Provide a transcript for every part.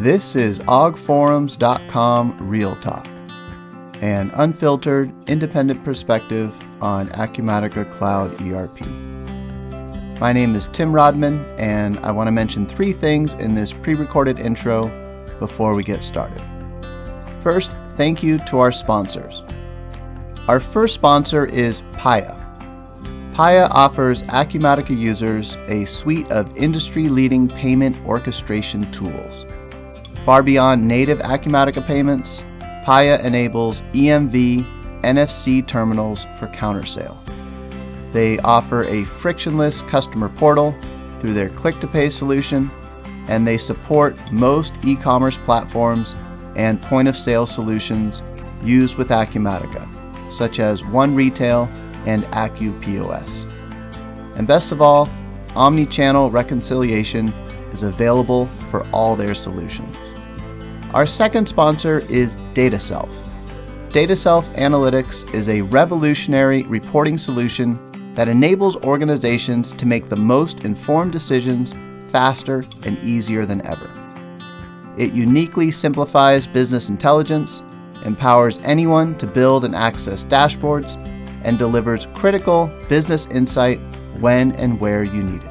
This is ogforums.com Real Talk, an unfiltered, independent perspective on Acumatica Cloud ERP. My name is Tim Rodman, and I want to mention three things in this pre-recorded intro before we get started. First, thank you to our sponsors. Our first sponsor is Paya. Paya offers Acumatica users a suite of industry-leading payment orchestration tools. Far beyond native Acumatica payments, Paya enables EMV NFC terminals for counter-sale. They offer a frictionless customer portal through their click-to-pay solution, and they support most e-commerce platforms and point-of-sale solutions used with Acumatica, such as One Retail and AcuPOS. And best of all, omni-channel reconciliation is available for all their solutions. Our second sponsor is DataSelf. DataSelf Analytics is a revolutionary reporting solution that enables organizations to make the most informed decisions faster and easier than ever. It uniquely simplifies business intelligence, empowers anyone to build and access dashboards, and delivers critical business insight when and where you need it.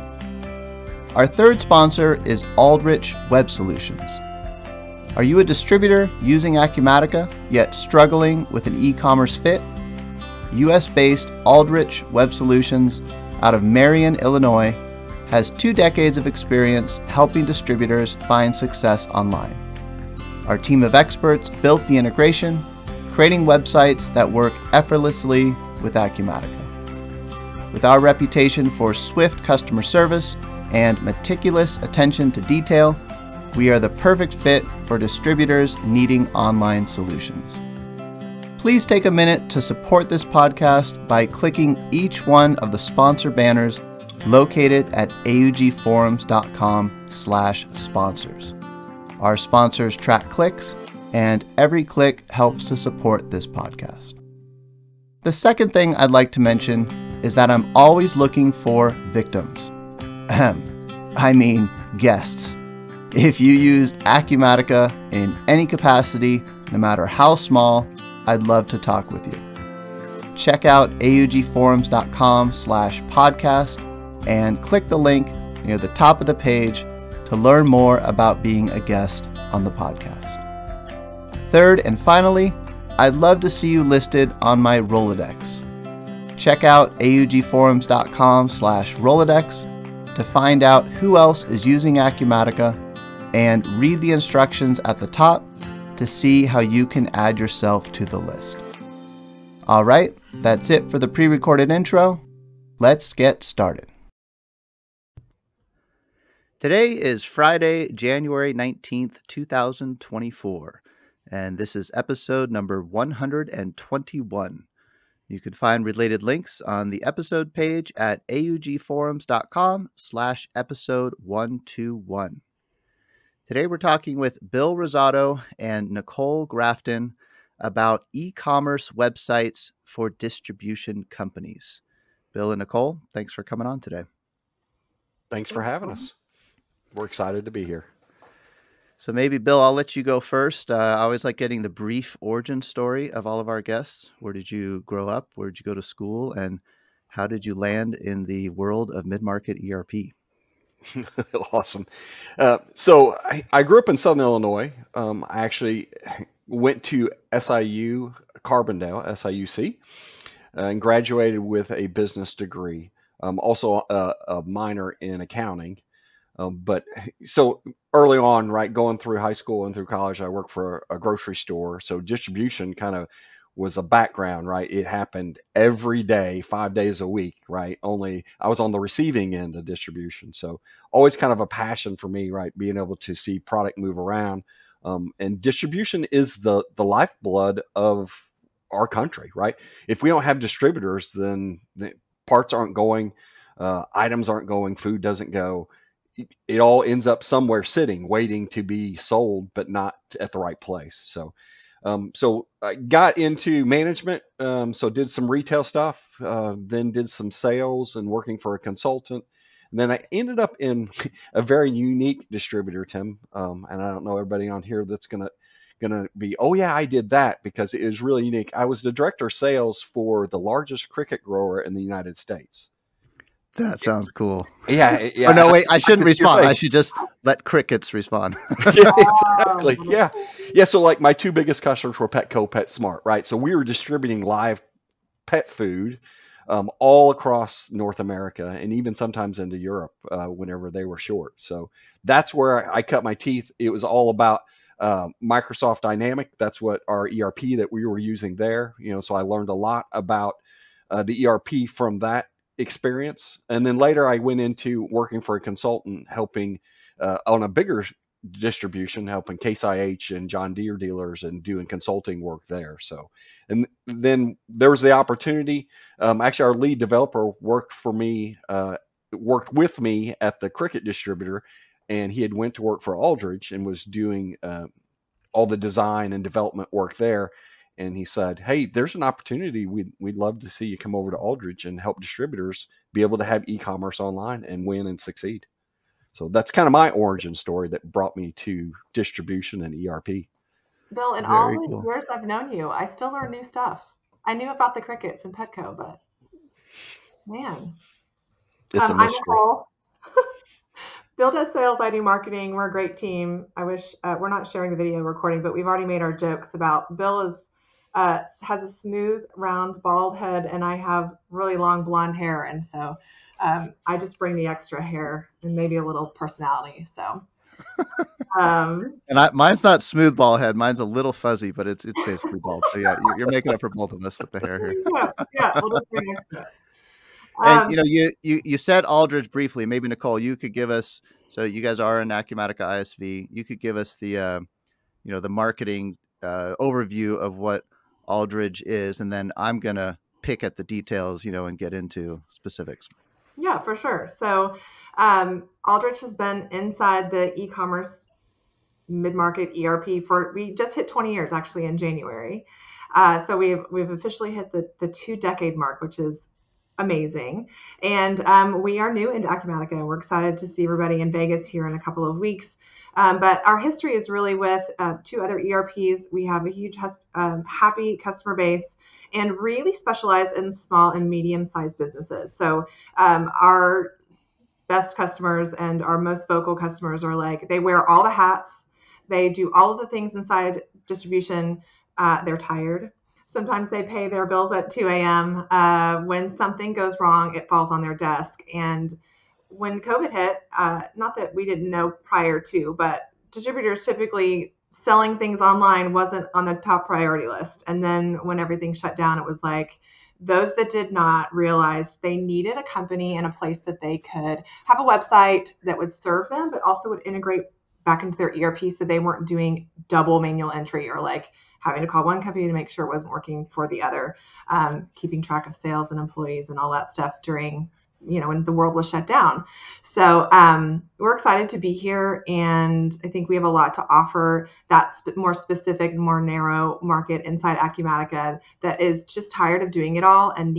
Our third sponsor is Aldrich Web Solutions. Are you a distributor using Acumatica, yet struggling with an e-commerce fit? US-based Aldrich Web Solutions out of Marion, Illinois, has 2 decades of experience helping distributors find success online. Our team of experts built the integration, creating websites that work effortlessly with Acumatica. With our reputation for swift customer service and meticulous attention to detail, we are the perfect fit for distributors needing online solutions. Please take a minute to support this podcast by clicking each one of the sponsor banners located at augforums.com/sponsors. Our sponsors track clicks, and every click helps to support this podcast. The second thing I'd like to mention is that I'm always looking for victims. I mean guests. If you use Acumatica in any capacity, no matter how small, I'd love to talk with you. Check out augforums.com/podcast and click the link near the top of the page to learn more about being a guest on the podcast. Third and finally, I'd love to see you listed on my Rolodex. Check out augforums.com/Rolodex to find out who else is using Acumatica and read the instructions at the top to see how you can add yourself to the list. All right, that's it for the pre-recorded intro. Let's get started. Today is Friday, January 19th, 2024, and this is episode number 121. You can find related links on the episode page at augforums.com/episode 121. Today we're talking with Bill Rosado and Nicole Grafton about e-commerce websites for distribution companies. Bill and Nicole, thanks for coming on today. Thanks for having us. We're excited to be here. So maybe, Bill, I'll let you go first. I always like getting the brief origin story of all of our guests. Where did you grow up? Where did you go to school? And how did you land in the world of mid-market ERP? Awesome. So I grew up in Southern Illinois. I actually went to SIU Carbondale, SIUC, and graduated with a business degree. Also a minor in accounting. But so early on, right, going through high school and through college, I worked for a grocery store. So distribution kind of was a background, right? It happened every day, 5 days a week, right? Only I was on the receiving end of distribution. So always kind of a passion for me, right? Being able to see product move around. And distribution is the lifeblood of our country, right? If we don't have distributors, then the parts aren't going, items aren't going, food doesn't go. It all ends up somewhere sitting, waiting to be sold, but not at the right place. So I got into management, so did some retail stuff, then did some sales and working for a consultant, And then I ended up in a very unique distributor, Tim. And I don't know everybody on here that's gonna be, oh yeah, I did that, because it was really unique. I was the director of sales for the largest cricket grower in the United States. That sounds cool. Yeah, Oh, yeah. no, wait, I I shouldn't could see your respond. I face. should just let crickets respond. Yeah, Oh, exactly. Yeah. Yeah. So like my two biggest customers were Petco, PetSmart, right? So we were distributing live pet food all across North America and even sometimes into Europe whenever they were short. So that's where I cut my teeth. It was all about Microsoft Dynamic. That's what our ERP that we were using there. So I learned a lot about the ERP from that experience. And then later I went into working for a consultant, helping on a bigger distribution, helping Case IH and John Deere dealers and doing consulting work there. So, and then there was the opportunity. Actually, our lead developer worked for me, worked with me at the Cricket distributor, and he had went to work for Aldridge and was doing all the design and development work there. And he said, "Hey, there's an opportunity. We'd love to see you come over to Aldridge and help distributors be able to have e-commerce online and win and succeed." So that's kind of my origin story that brought me to distribution and ERP. Bill, in all Very the cool. years I've known you, I still learn new stuff. I knew about the crickets and Petco, but man. It's a I'm mystery. Nicole. Bill does sales, I do marketing. We're a great team. I wish we're not sharing the video recording, but we've already made our jokes about Bill has a smooth, round, bald head, and I have really long blonde hair, and so I just bring the extra hair and maybe a little personality. So um, And mine's not smooth ball head. Mine's a little fuzzy, but it's basically bald. So yeah, you're making up for both of us with the hair here. yeah, yeah, we'll just bring extra. And Um, you said Aldridge briefly. Maybe Nicole, you could give us. So you guys are an Acumatica ISV. You could give us the marketing overview of what Aldridge is, and then I'm gonna pick at the details, and get into specifics. yeah, for sure. So Aldrich has been inside the e-commerce mid-market ERP we just hit 20 years actually in January. So we've officially hit the 2 decade mark, which is amazing. And we are new into Acumatica, and we're excited to see everybody in Vegas here in a couple of weeks. But our history is really with two other ERPs. We have a huge happy customer base and really specialized in small and medium-sized businesses. So our best customers and our most vocal customers are like, they wear all the hats, they do all of the things inside distribution. They're tired. Sometimes they pay their bills at 2 a.m. When something goes wrong, it falls on their desk. And when COVID hit, not that we didn't know prior to, but distributors typically selling things online wasn't on the top priority list. And then when everything shut down, it was like those that did not realize they needed a company and a place that they could have a website that would serve them, but also would integrate back into their ERP so they weren't doing double manual entry or like having to call one company to make sure it wasn't working for the other, keeping track of sales and employees and all that stuff during when the world was shut down. So we're excited to be here, and I think we have a lot to offer that more specific, more narrow market inside Acumatica that is just tired of doing it all and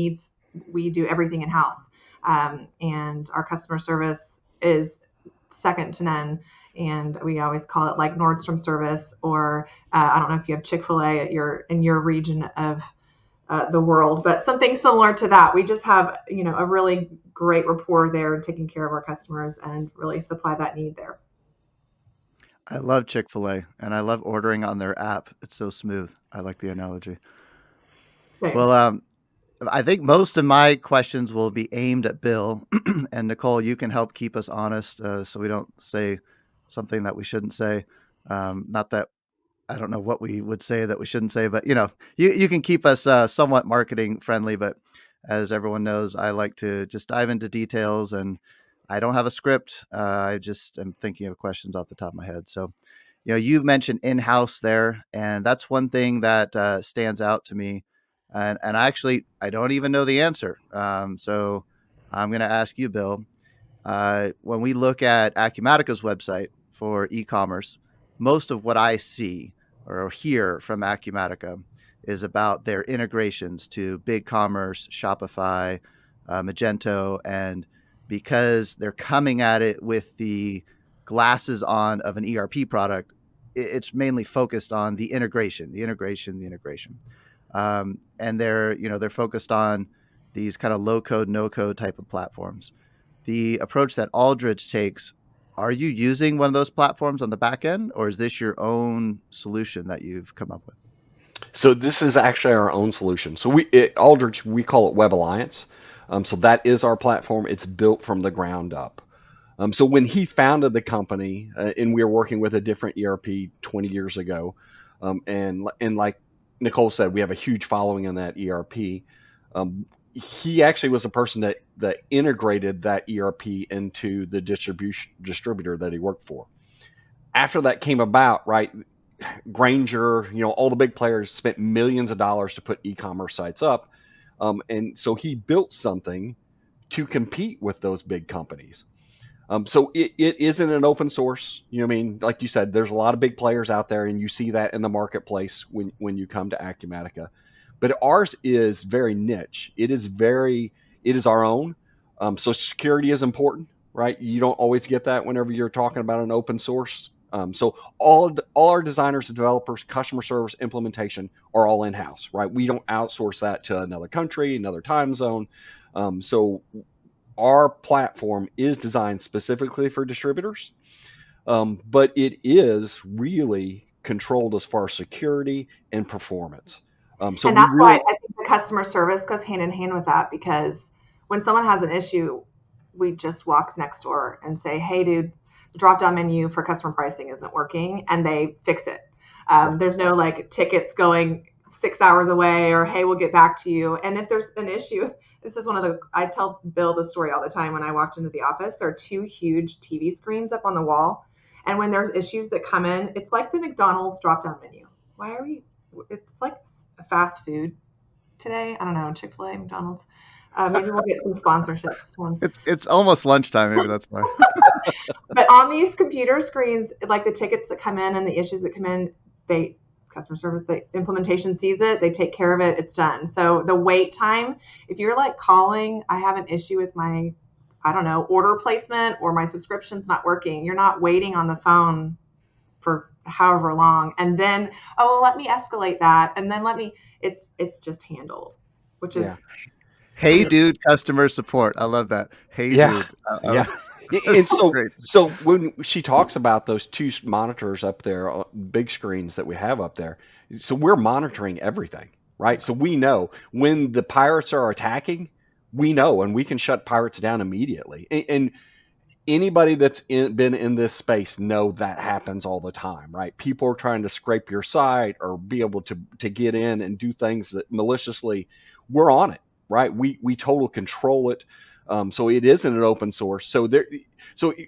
we do everything in house. And our customer service is second to none. And we always call it like Nordstrom service, or I don't know if you have Chick-fil-A in your region of the world, but something similar to that. We just have, a really great rapport there and taking care of our customers and really supply that need there. I love Chick-fil-A, and I love ordering on their app. It's so smooth. I like the analogy. Same. Well, I think most of my questions will be aimed at Bill, and Nicole, you can help keep us honest, so we don't say something that we shouldn't say. Not that I don't know what we would say that we shouldn't say, but you can keep us somewhat marketing friendly. But as everyone knows, I like to just dive into details, and I don't have a script. I just am thinking of questions off the top of my head. So, you've mentioned in-house there, and that's one thing that stands out to me. And I don't even know the answer. So I'm going to ask you, Bill. When we look at Acumatica's website for e-commerce, most of what I see or hear from Acumatica is about their integrations to BigCommerce, Shopify, Magento, and because they're coming at it with the glasses on of an ERP product. It's mainly focused on the integration. And they're focused on these kind of low code, no code type of platforms. The approach that Aldrich takes, are you using one of those platforms on the back end, or is this your own solution that you've come up with? So this is actually our own solution. So Aldrich, we call it Web Alliance. So that is our platform. It's built from the ground up. So when he founded the company, and we were working with a different ERP 20 years ago, and like Nicole said, we have a huge following in that ERP. He actually was the person that integrated that ERP into the distributor that he worked for. After that came about, right, Granger, all the big players spent millions of dollars to put e-commerce sites up. And so he built something to compete with those big companies. So it isn't an open source. Like you said, there's a lot of big players out there, and you see that in the marketplace when you come to Acumatica. But ours is very niche. It is our own. So security is important, right? You don't always get that whenever you're talking about an open source. So all our designers and developers, customer service, implementation are all in-house, right? We don't outsource that to another country, another time zone. So our platform is designed specifically for distributors, but it is really controlled as far as security and performance. So and that's why I think the customer service goes hand in hand with that, because when someone has an issue, we just walk next door and say, hey, dude, the drop-down menu for customer pricing isn't working, and they fix it. There's no like tickets going 6 hours away, or hey, we'll get back to you. And if there's an issue, this is I tell Bill the story all the time. When I walked into the office, there are 2 huge TV screens up on the wall. And when there's issues that come in, it's like the McDonald's drop-down menu. It's like fast food today. I don't know, Chick-fil-A, McDonald's. Maybe we'll get some sponsorships once. It's almost lunchtime. Maybe that's why. But on these computer screens, like the tickets that come in and the issues that come in, customer service, the implementation sees it, they take care of it, it's done. So the wait time, if you're like calling, I have an issue with my, order placement, or my subscription's not working, you're not waiting on the phone for however long. And then, let me escalate that. And then it's just handled, which is. Hey, dude, customer support. I love that. Hey, dude. Yeah. And so when she talks about those 2 monitors up there, big screens that we have up there, so we're monitoring everything, right? So we know when the pirates are attacking, we know, and we can shut pirates down immediately. And anybody that's been in this space know that happens all the time, right? People are trying to scrape your site or be able to get in and do things that maliciously. We're on it, right? We total control it. So it isn't an open source. So it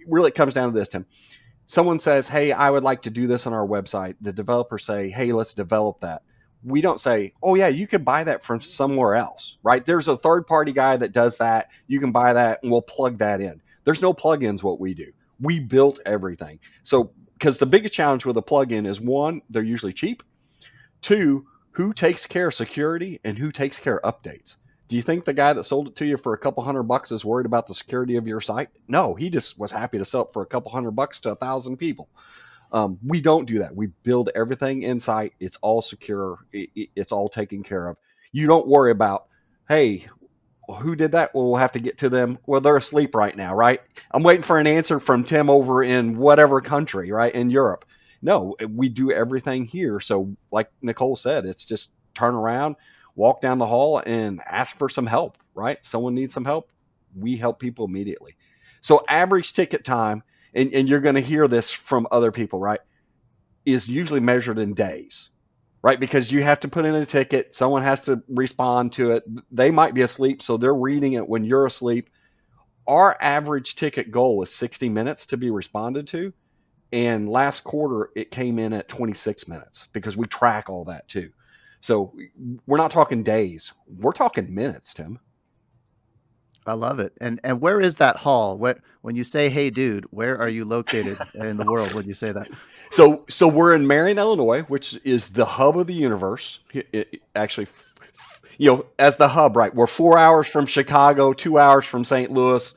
really comes down to this, Tim. Someone says, hey, I would like to do this on our website. The developers say, hey, let's develop that. We don't say, oh yeah, you could buy that from somewhere else, right? There's a third-party guy that does that. You can buy that and we'll plug that in. There's no plugins what we do. We built everything. So, because the biggest challenge with a plugin is, 1, they're usually cheap. 2, who takes care of security and who takes care of updates? Do you think the guy that sold it to you for a couple $100 is worried about the security of your site? No, he just was happy to sell it for a couple $100 to 1,000 people. We don't do that. We build everything in sight. It's all secure. It's all taken care of. You don't worry about, hey, who did that? Well, we'll have to get to them. Well, they're asleep right now, right? I'm waiting for an answer from Tim over in whatever country, right, in Europe. No, we do everything here. So like Nicole said, it's just turn around, walk down the hall and ask for some help, right? Someone needs some help. We help people immediately. So average ticket time, and you're going to hear this from other people, right, is usually measured in days, right? Because you have to put in a ticket. Someone has to respond to it. They might be asleep, so they're reading it when you're asleep. Our average ticket goal is 60 minutes to be responded to. And last quarter, it came in at 26 minutes because we track all that too. So we're not talking days. We're talking minutes, Tim. I love it. And where is that hall? When you say, hey, dude, where are you located in the world when you say that? So we're in Marion, Illinois, which is the hub of the universe. Actually, as the hub, right? We're 4 hours from Chicago, 2 hours from St. Louis.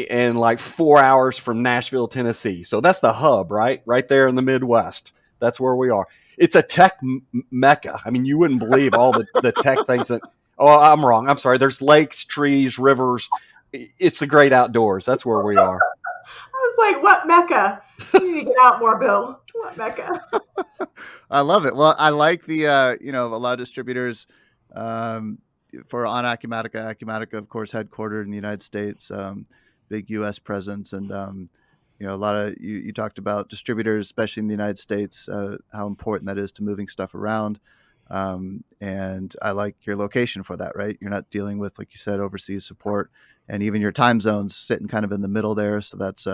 and like 4 hours from Nashville, Tennessee. So that's the hub, right? Right there in the Midwest. That's where we are. It's a tech mecca. I mean, you wouldn't believe all the tech things that. Oh, I'm wrong. I'm sorry. There's lakes, trees, rivers. It's the great outdoors. That's where we are. I was like, what Mecca? You need to get out more, Bill. What Mecca? I love it. Well, I like the, a lot of distributors for on Acumatica. Acumatica, of course, headquartered in the United States, big U.S. presence. And, a lot of, you talked about distributors, especially in the United States, how important that is to moving stuff around. And I like your location for that, right? You're not dealing with, like you said, overseas support, and even your time zones sitting kind of in the middle there. So that's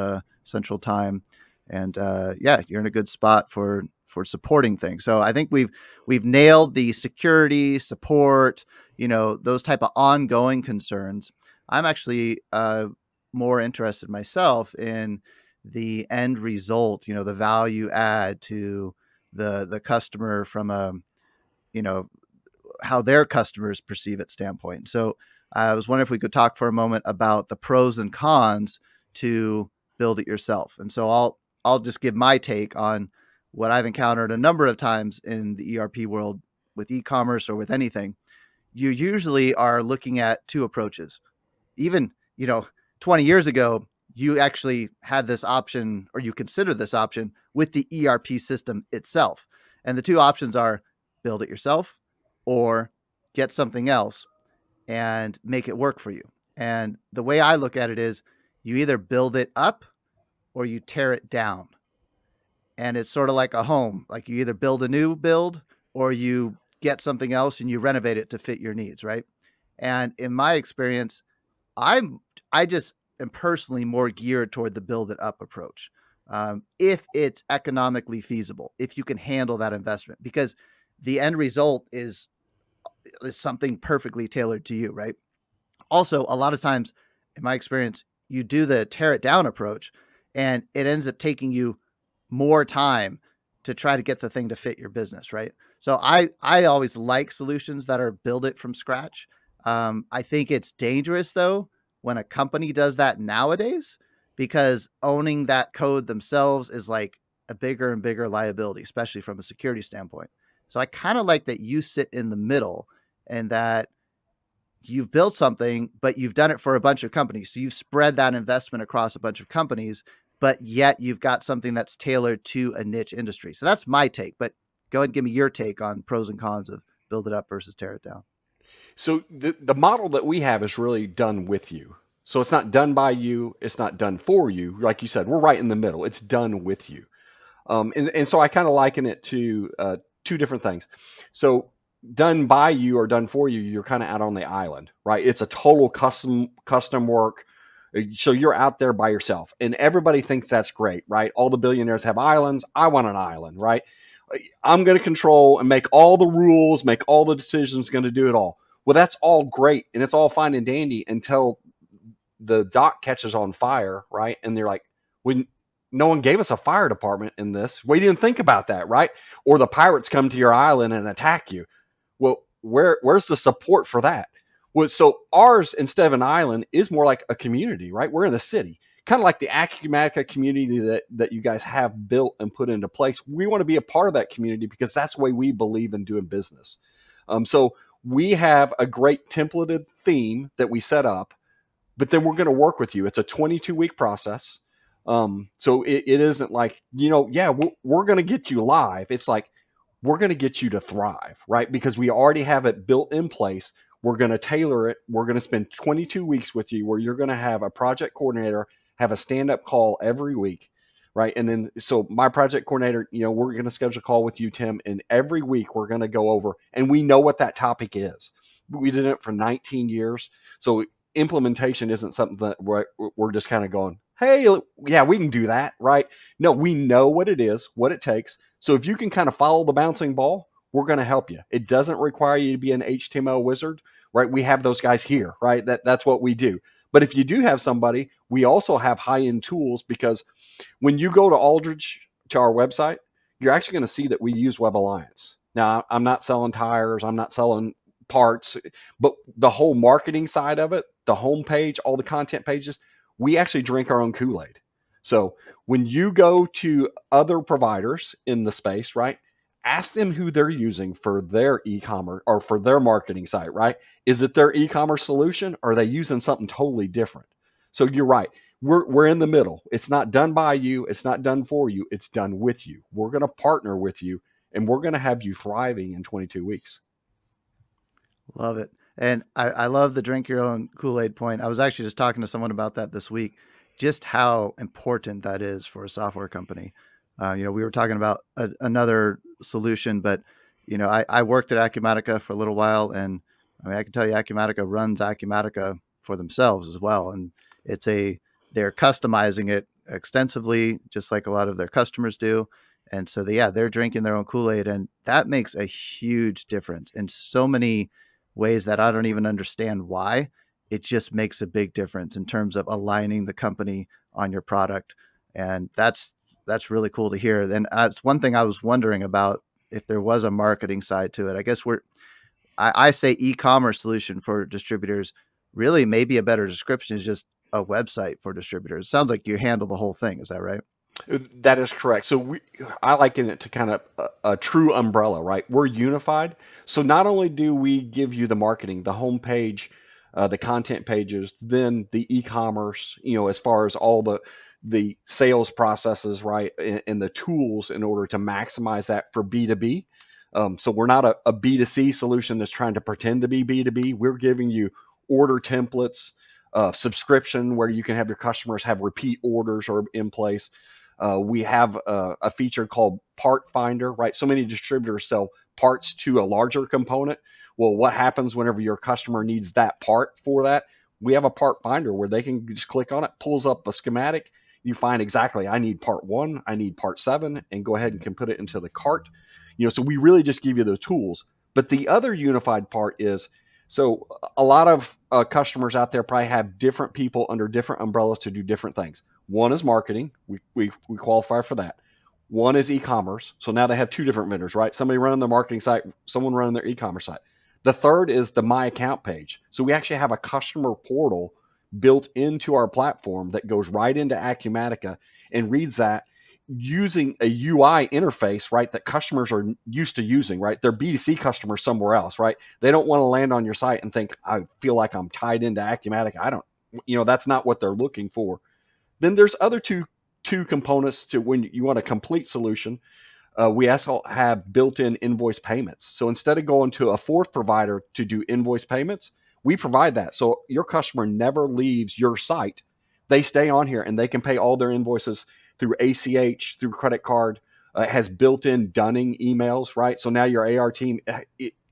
central time. And you're in a good spot for supporting things. So I think we've nailed the security, support, those type of ongoing concerns. I'm actually more interested myself in the end result, the value add to the customer from a, how their customers perceive it standpoint. So I was wondering if we could talk for a moment about the pros and cons to build it yourself. And so I'll just give my take on what I've encountered a number of times in the ERP world with e-commerce or with anything. You usually are looking at two approaches. Even, 20 years ago, you actually had this option, or you considered this option with the ERP system itself. And the two options are build it yourself or get something else and make it work for you. And the way I look at it is you either build it up or you tear it down. And it's sort of like a home. Like you either build a new build or you get something else and you renovate it to fit your needs, right? And in my experience, I just am personally more geared toward the build it up approach. If it's economically feasible, if you can handle that investment, because the end result is something perfectly tailored to you, right? Also, a lot of times, in my experience, you do the tear it down approach and it ends up taking you more time to try to get the thing to fit your business, right? So I always like solutions that are build it from scratch. I think it's dangerous, though, when a company does that nowadays, because owning that code themselves is like a bigger and bigger liability, especially from a security standpoint. So I kind of like that you sit in the middle and that you've built something, but you've done it for a bunch of companies. So you've spread that investment across a bunch of companies, but yet you've got something that's tailored to a niche industry. So that's my take, but go ahead and give me your take on pros and cons of build it up versus tear it down. So the model that we have is really done with you. So it's not done by you. It's not done for you. Like you said, we're right in the middle. It's done with you. And so I kind of liken it to two different things. So done by you or done for you, you're kind of out on the island, right? It's a total custom work. So you're out there by yourself, and everybody thinks that's great, right? All the billionaires have islands. I want an island, right? I'm going to control and make all the rules, make all the decisions, going to do it all. Well, that's all great, and it's all fine and dandy until the dock catches on fire, right? And they're like, "When no one gave us a fire department in this, we didn't think about that, right?" Or the pirates come to your island and attack you. Well, where's the support for that? Well, so ours, instead of an island, is more like a community, right? We're in a city, kind of like the Acumatica community that you guys have built and put into place. We want to be a part of that community because that's the way we believe in doing business. So we have a great templated theme that we set up, but then we're going to work with you. It's a 22-week process. So it isn't like, we're going to get you live. It's like, we're going to get you to thrive, right? Because we already have it built in place. We're going to tailor it. We're going to spend 22 weeks with you where you're going to have a project coordinator have a stand-up call every week, right? And then, so my project coordinator, we're going to schedule a call with you, Tim, and every week we're going to go over, and we know what that topic is. We did it for 19 years. So implementation isn't something that we're just kind of going, hey, yeah, we can do that, right? No, we know what it is, what it takes. So if you can kind of follow the bouncing ball, we're going to help you. It doesn't require you to be an HTML wizard, right? We have those guys here, right? That's what we do. But if you do have somebody, we also have high-end tools, because when you go to Aldridge, to our website, you're actually going to see that we use Web Alliance. Now, I'm not selling tires, I'm not selling parts, but the whole marketing side of it, the homepage, all the content pages, we actually drink our own Kool-Aid. So when you go to other providers in the space, right, ask them who they're using for their e-commerce or for their marketing site, right? Is it their e-commerce solution, or are they using something totally different? So you're right. We're in the middle. It's not done by you. It's not done for you. It's done with you. We're going to partner with you, and we're going to have you thriving in 22 weeks. Love it. And I love the drink your own Kool-Aid point. I was actually just talking to someone about that this week, just how important that is for a software company. We were talking about another solution, but, I worked at Acumatica for a little while, and I mean, I can tell you Acumatica runs Acumatica for themselves as well. And they're customizing it extensively, just like a lot of their customers do. And so they're drinking their own Kool-Aid, and that makes a huge difference in so many ways that I don't even understand why. It just makes a big difference in terms of aligning the company on your product. And that's really cool to hear. And it's one thing I was wondering about, if there was a marketing side to it. I guess I say e-commerce solution for distributors. Really, maybe a better description is just a website for distributors. It sounds like you handle the whole thing. Is that right? That is correct. So I liken it to kind of a true umbrella, right? We're unified. So not only do we give you the marketing, the homepage, the content pages, then the e-commerce, as far as all the sales processes, right, and the tools in order to maximize that for B2B. So we're not a B2C solution that's trying to pretend to be B2B. We're giving you order templates, subscription where you can have your customers have repeat orders or in place. We have a feature called Part Finder, right? So many distributors sell parts to a larger component. Well, what happens whenever your customer needs that part for that? We have a Part Finder where they can just click on it, pulls up a schematic. You find exactly, I need part 1, I need part 7, and go ahead and can put it into the cart. So we really just give you the tools. But the other unified part is, so a lot of customers out there probably have different people under different umbrellas to do different things. One is marketing. We qualify for that. One is e-commerce. So now they have 2 different vendors, right? Somebody running their marketing site, someone running their e-commerce site. The third is the My Account page. So we actually have a customer portal built into our platform that goes right into Acumatica and reads that using a UI interface, right, that customers are used to using, right? They're B2C customers somewhere else, right? They don't want to land on your site and think, I feel like I'm tied into Acumatica. That's not what they're looking for. Then there's other two components to when you want a complete solution. We also have built-in invoice payments. So instead of going to a fourth provider to do invoice payments, we provide that. So your customer never leaves your site. They stay on here and they can pay all their invoices through ACH, through credit card. It has built-in dunning emails, right? So now your AR team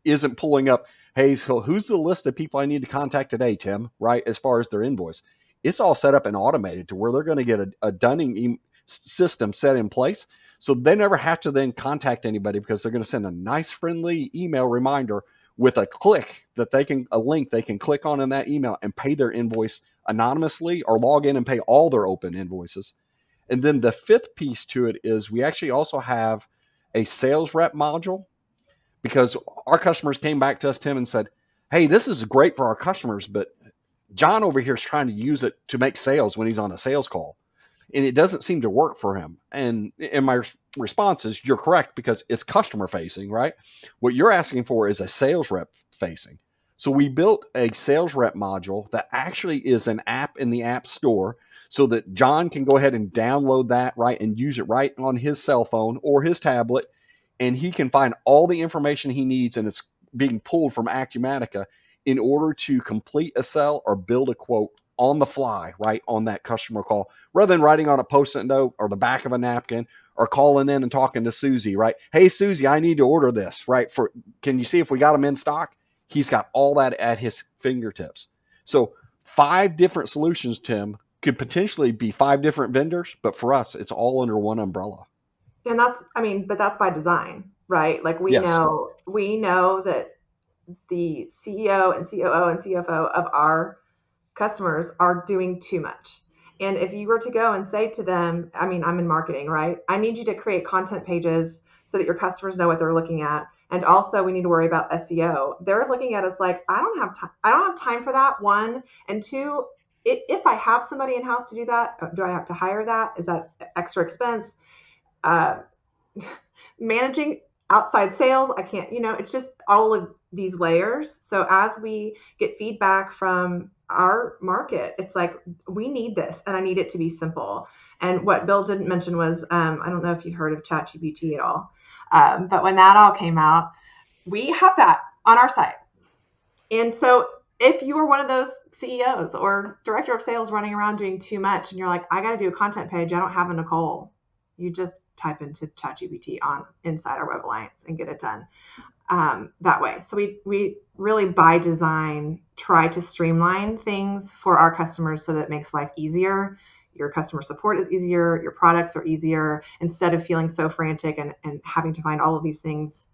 isn't pulling up, hey, so who's the list of people I need to contact today, Tim, right, as far as their invoice. It's all set up and automated to where they're going to get a dunning system set in place. So they never have to then contact anybody because they're going to send a nice friendly email reminder with a link they can click on in that email and pay their invoice anonymously or log in and pay all their open invoices. And then the fifth piece to it is we actually also have a sales rep module, because our customers came back to us, Tim, and said, hey, this is great for our customers, but John over here is trying to use it to make sales when he's on a sales call, and it doesn't seem to work for him. And my response is, you're correct, because it's customer facing, right? What you're asking for is a sales rep facing. So we built a sales rep module that actually is an app in the App Store so that John can go ahead and download that, right, and use it right on his cell phone or his tablet, and he can find all the information he needs, and it's being pulled from Acumatica in order to complete a sell or build a quote on the fly, right, on that customer call, rather than writing on a Post-it note or the back of a napkin or calling in and talking to Susie, right? Hey, Susie, I need to order this, right? Can you see if we got them in stock? He's got all that at his fingertips. So 5 different solutions, Tim, could potentially be 5 different vendors, but for us, it's all under one umbrella. And but that's by design, right? Like we Yes. know that the CEO and COO and CFO of our customers are doing too much. And if you were to go and say to them, I'm in marketing, right? I need you to create content pages so that your customers know what they're looking at. And also we need to worry about SEO. They're looking at us like, I don't have time for that, 1. And 2, if I have somebody in house to do that, do I have to hire that? Is that extra expense? Uh, Managing outside sales, I can't, it's just all of these layers. So as we get feedback from our market, it's like, we need this and I need it to be simple. And what Bill didn't mention was, I don't know if you heard of ChatGPT at all, but when that all came out, we have that on our site. And so if you are one of those CEOs or director of sales running around doing too much and you're like, I got to do a content page, I don't have a Nicole, you just type into ChatGPT on inside our Web Alliance and get it done that way. So we really by design try to streamline things for our customers so that it makes life easier. Your customer support is easier, your products are easier, instead of feeling so frantic and having to find all of these things.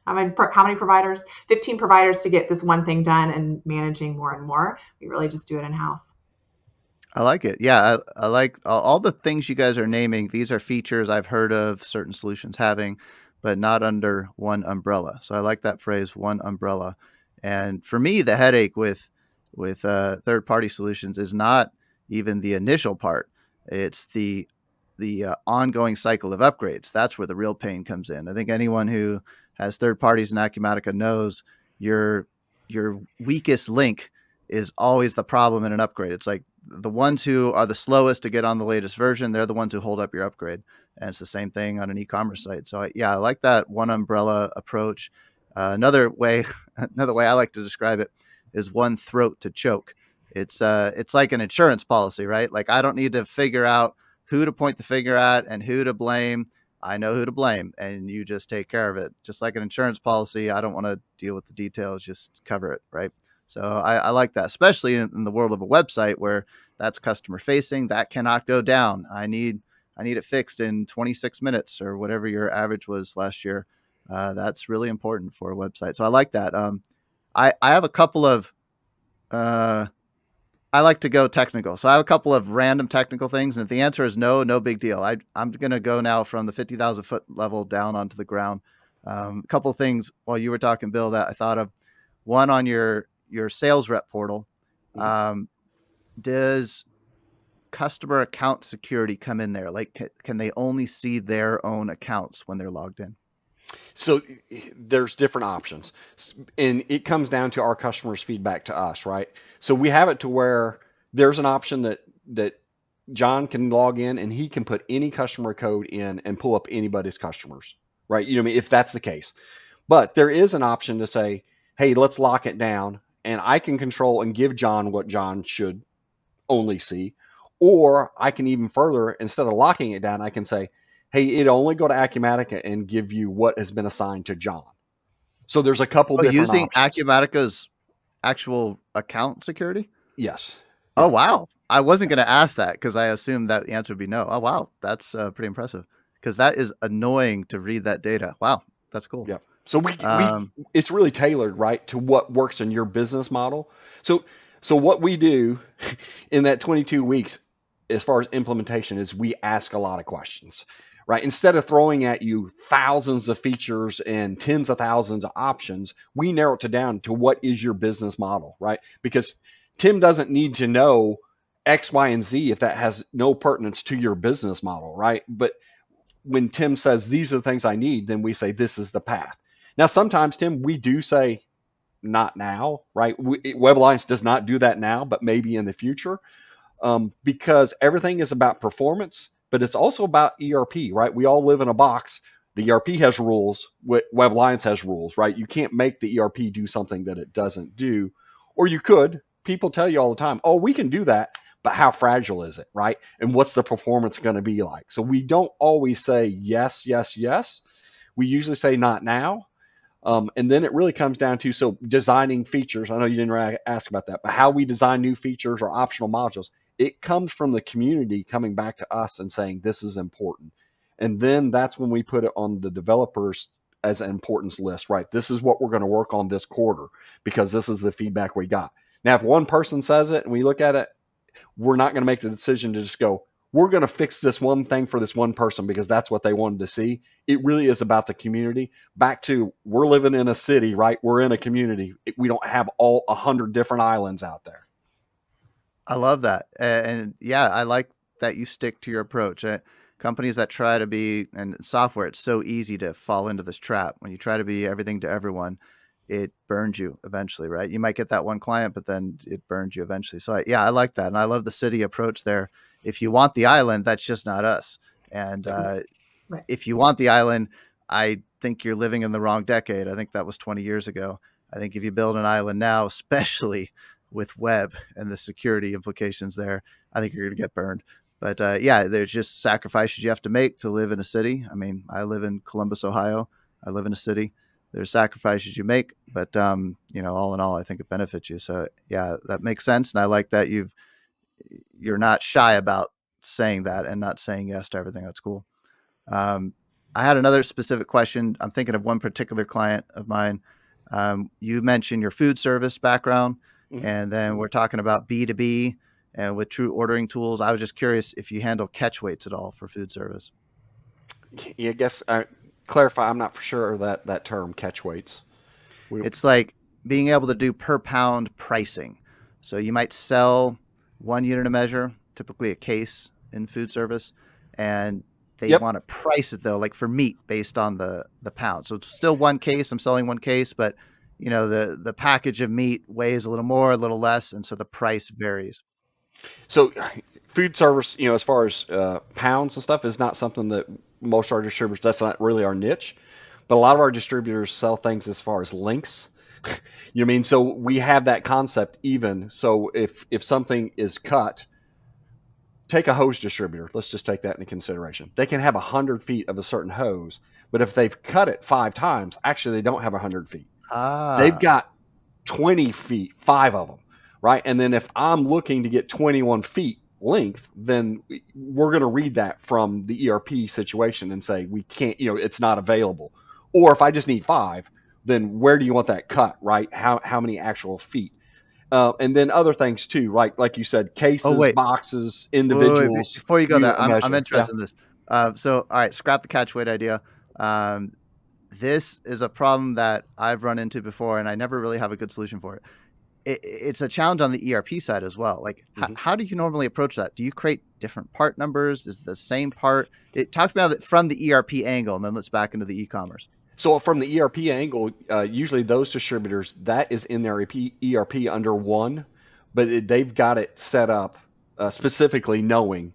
How many providers? 15 providers to get this one thing done and managing more and more. We really just do it in-house. I like it. Yeah, I like all the things you guys are naming. These are features I've heard of certain solutions having, but not under one umbrella. So I like that phrase, one umbrella. And for me, the headache with third-party solutions is not even the initial part. It's the ongoing cycle of upgrades. That's where the real pain comes in. I think anyone who has third parties in Acumatica knows your weakest link is always the problem in an upgrade. It's like the ones who are the slowest to get on the latest version, they're the ones who hold up your upgrade. And it's the same thing on an e-commerce site. So I like that one umbrella approach. Another way I like to describe it is one throat to choke. It's like an insurance policy, right? Like I don't need to figure out who to point the finger at and who to blame. I know who to blame, and you just take care of it. Just like an insurance policy, I don't want to deal with the details, just cover it, right? So I like that, especially in the world of a website where that's customer facing. That cannot go down. I need it fixed in 26 minutes or whatever your average was last year. That's really important for a website. So I like that. I have a couple of I like to go technical. So I have a couple of random technical things. And if the answer is no, no big deal. I'm going to go now from the 50,000 foot level down onto the ground. A couple of things while you were talking, Bill, that I thought of. One, on your sales rep portal, does customer account security come in there? Like, can they only see their own accounts when they're logged in? So there's different options, and it comes down to our customers' feedback to us, right? So we have it to where there's an option that John can log in and he can put any customer code in and pull up anybody's customers, right? You know what I mean? If that's the case. But there is an option to say, hey, let's lock it down, and I can control and give John what John should only see. Or I can even further, instead of locking it down, I can say, hey, it'll only go to Acumatica and give you what has been assigned to John. So there's a couple different using options. Acumatica's actual account security? Yes. Oh, wow. I wasn't going to ask that because I assumed that the answer would be no. Oh, wow. That's pretty impressive because that is annoying to read that data. Wow. That's cool. Yeah. So we it's really tailored, right, to what works in your business model. So what we do in that 22 weeks as far as implementation is we ask a lot of questions, right? Instead of throwing at you thousands of features and tens of thousands of options, we narrow it down to what is your business model, right? Because Tim doesn't need to know X, Y, and Z if that has no pertinence to your business model, right? But when Tim says these are the things I need, then we say this is the path. Now, sometimes, Tim, we do say not now, right? Web Alliance does not do that now, but maybe in the future, because everything is about performance, but it's also about ERP, right? We all live in a box. The ERP has rules. Web Alliance has rules, right? You can't make the ERP do something that it doesn't do, or you could. People tell you all the time, oh, we can do that, but how fragile is it, right? And what's the performance going to be like? So we don't always say yes, yes, yes. We usually say not now. And then it really comes down to, so designing features. I know you didn't ask about that, but how we design new features or optional modules, it comes from the community coming back to us and saying this is important. And then that's when we put it on the developers as an importance list, right? This is what we're going to work on this quarter because this is the feedback we got. Now, if one person says it and we look at it, we're not going to make the decision to just go, we're going to fix this one thing for this one person because that's what they wanted to see. It really is about the community. Back to, we're living in a city, right? We're in a community. We don't have all 100 different islands out there. I love that. And yeah, I like that you stick to your approach. Companies that try to be, and software, it's so easy to fall into this trap. When you try to be everything to everyone, it burns you eventually, right? You might get that one client, but then it burns you eventually. So yeah, I like that. And I love the city approach there. If you want the island, that's just not us. And Yep. Right. if you want the island, I think you're living in the wrong decade. I think that was 20 years ago. I think if you build an island now, especially with web and the security implications there, I think you're going to get burned. But yeah, there's just sacrifices you have to make to live in a city. I mean, I live in Columbus, Ohio. I live in a city. There's sacrifices you make, but you know, all in all, I think it benefits you. So yeah, that makes sense, and I like that you're not shy about saying that and not saying yes to everything. That's cool. Um, I had another specific question. I'm thinking of one particular client of mine. You mentioned your food service background, Mhm. and then we're talking about B2B and with true ordering tools. I was just curious if you handle catch weights at all for food service. Yeah, I guess clarify. I'm not for sure of that term catch weights. We don't. It's like being able to do per pound pricing. So you might sell one unit of measure, typically a case in food service, and they Yep. want to price it though, like for meat based on the pound. So it's still one case. I'm selling one case, but you know the package of meat weighs a little more, a little less, and so the price varies. So food service, as far as pounds and stuff, is not something that most of our distributors. That's not really our niche. But a lot of our distributors sell things as far as links. You know what I mean? So we have that concept even. So if something is cut, take a hose distributor. Let's just take that into consideration. They can have 100 feet of a certain hose, but if they've cut it 5 times, actually they don't have 100 feet. They've Ah, got 20 feet, 5 of them, right? And then if I'm looking to get 21 feet length, then we're going to read that from the ERP situation and say we can't, it's not available. Or if I just need 5, then where do you want that cut, right? How many actual feet? And then other things too, right? Like you said, oh cases, wait, boxes, wait. individuals, Before you go there, unit I'm measure. Yeah. interested in this. So all right, scrap the catch weight idea. Um, this is a problem that I've run into before, and I never really have a good solution for it. It's a challenge on the ERP side as well. Like, Mhm. how do you normally approach that? Do you create different part numbers? Is it the same part? Talk about it from the ERP angle, and then let's back into the e-commerce. So from the ERP angle, usually those distributors, that is in their ERP under one, but they've got it set up specifically knowing,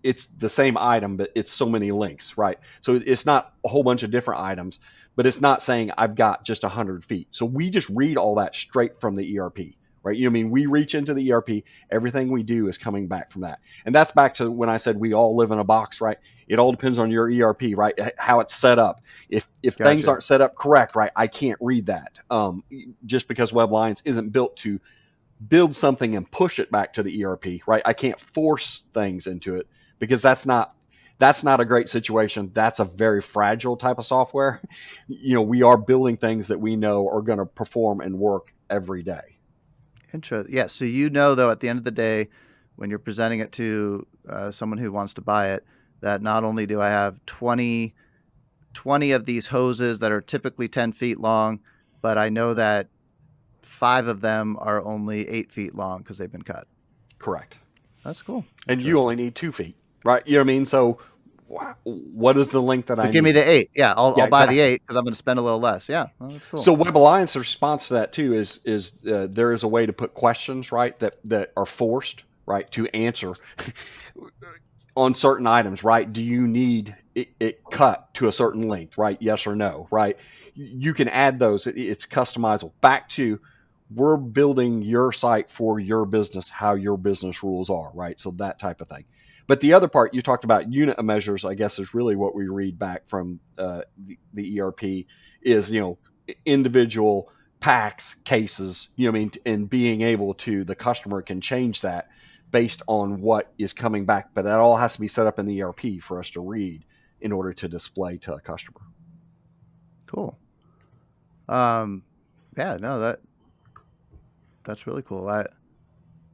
it's the same item, but it's so many links, right? So it's not a whole bunch of different items, but it's not saying I've got just 100 feet. So we just read all that straight from the ERP, right? You know what I mean? We reach into the ERP, everything we do is coming back from that. And that's back to when I said we all live in a box, right? It all depends on your ERP, right? How it's set up. If things Gotcha. aren't set up correct, right, I can't read that. Just because Web Alliance isn't built to build something and push it back to the ERP, right? I can't force things into it because that's not a great situation. That's a very fragile type of software. We are building things that we know are going to perform and work every day. Interesting. Yeah. So you know, though, at the end of the day, when you're presenting it to someone who wants to buy it, that not only do I have 20 of these hoses that are typically 10 feet long, but I know that 5 of them are only 8 feet long because they've been cut. Correct. That's cool. And you Interesting. only need 2 feet, right? You know what I mean? So what is the length that So I give me need? the 8. Yeah, Yeah, I'll buy the exactly. 8 because I'm going to spend a little less. Yeah, well, that's cool. So Web Alliance response to that too is there is a way to put questions, right, that are forced, right, to answer on certain items, right? Do you need it cut to a certain length, right? Yes or no, right? You can add those. It's customizable. Back to we're building your site for your business, how your business rules are, right? So that type of thing. But the other part you talked about unit of measures, I guess, is really what we read back from the ERP is individual packs, cases, what I mean, and being able to the customer can change that based on what is coming back. But that all has to be set up in the ERP for us to read in order to display to a customer. Cool. Um, yeah, no, that's really cool. I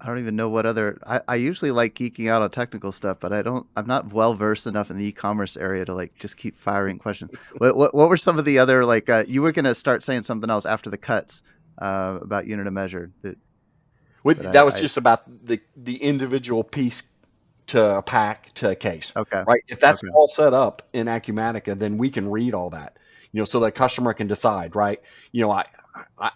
don't even know what other I usually like geeking out on technical stuff, but I'm not well versed enough in the e-commerce area to like just keep firing questions. What were some of the other you were gonna start saying something else after the cuts about unit of measure. But That was just about the individual piece to a pack to a case, okay, right? If that's okay, all set up in Acumatica, then we can read all that, so the customer can decide, right? You know,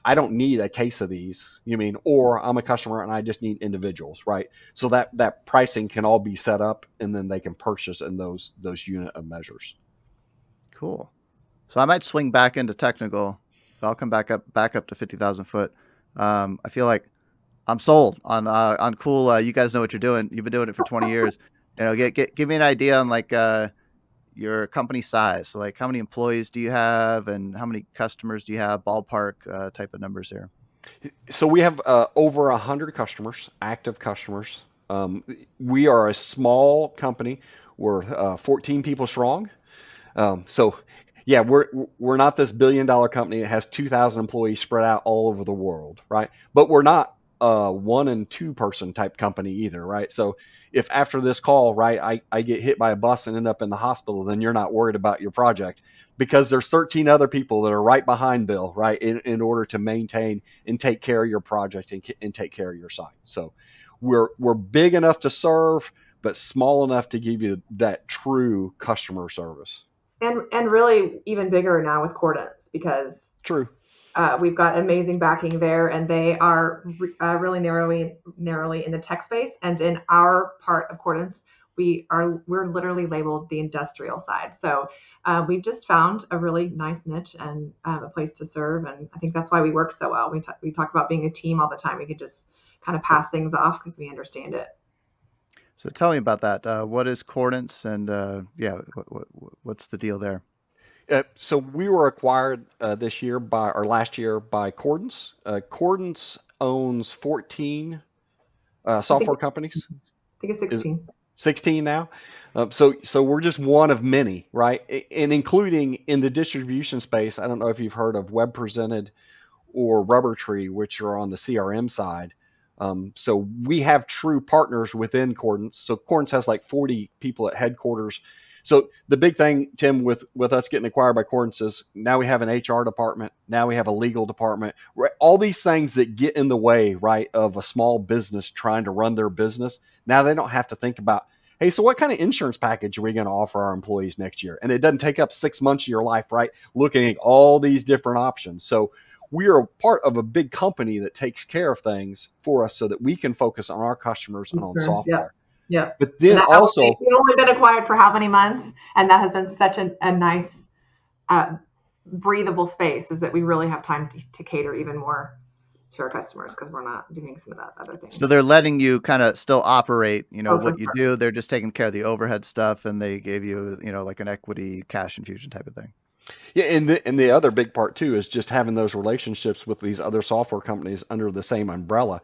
I don't need a case of these, or I'm a customer and I just need individuals, right? So that pricing can all be set up, and then they can purchase in those unit of measures. cool. So I might swing back into technical. But I'll come back up to 50,000 foot. I feel like I'm sold on cool. You guys know what you're doing. You've been doing it for 20 years. Give me an idea on like your company size. So like how many employees do you have, and how many customers do you have? Ballpark type of numbers here. So we have over 100 customers, active customers. We are a small company. We're 14 people strong. So yeah, we're not this $1 billion company that has 2,000 employees spread out all over the world, right? But we're not a 1 and 2 person type company either, right? So if after this call, right, I get hit by a bus and end up in the hospital, then you're not worried about your project, because there's 13 other people that are right behind Bill, right, in order to maintain and take care of your project and take care of your site. So we're big enough to serve, but small enough to give you that true customer service. And really even bigger now with Cordance, because True. we've got amazing backing there, and they are really narrowly in the tech space. And in our part of Cordance, we're literally labeled the industrial side. So we've just found a really nice niche and a place to serve, and I think that's why we work so well. We talk about being a team all the time. We could just kind of pass things off because we understand it. So tell me about that. What is Cordance, and yeah, what's the deal there? So we were acquired last year by Cordance. Cordance owns 14 I think software companies. I think it's Is 16. 16 now. So we're just one of many, right? And including in the distribution space. I don't know if you've heard of Web Presented or Rubber Tree, which are on the CRM side. So we have true partners within Cordance. So Cordance has like 40 people at headquarters. So the big thing, Tim, with us getting acquired by Cordance is now we have an HR department. Now we have a legal department. Right? All these things that get in the way, right, of a small business trying to run their business. Now they don't have to think about, hey, so what kind of insurance package are we going to offer our employees next year? And it doesn't take up 6 months of your life, right, looking at all these different options. So we are part of a big company that takes care of things for us so that we can focus on our customers and on Yep. software. Yep. But And then that also, we've only been acquired for how many months? And that has been such a nice, breathable space, is that we really have time to cater even more to our customers, because we're not doing some of that other things. So they're letting you kind of still operate, Oh, what for you sure. do. They're just taking care of the overhead stuff, and they gave you, like an equity cash infusion type of thing. yeah, and the other big part too is just having those relationships with these other software companies under the same umbrella,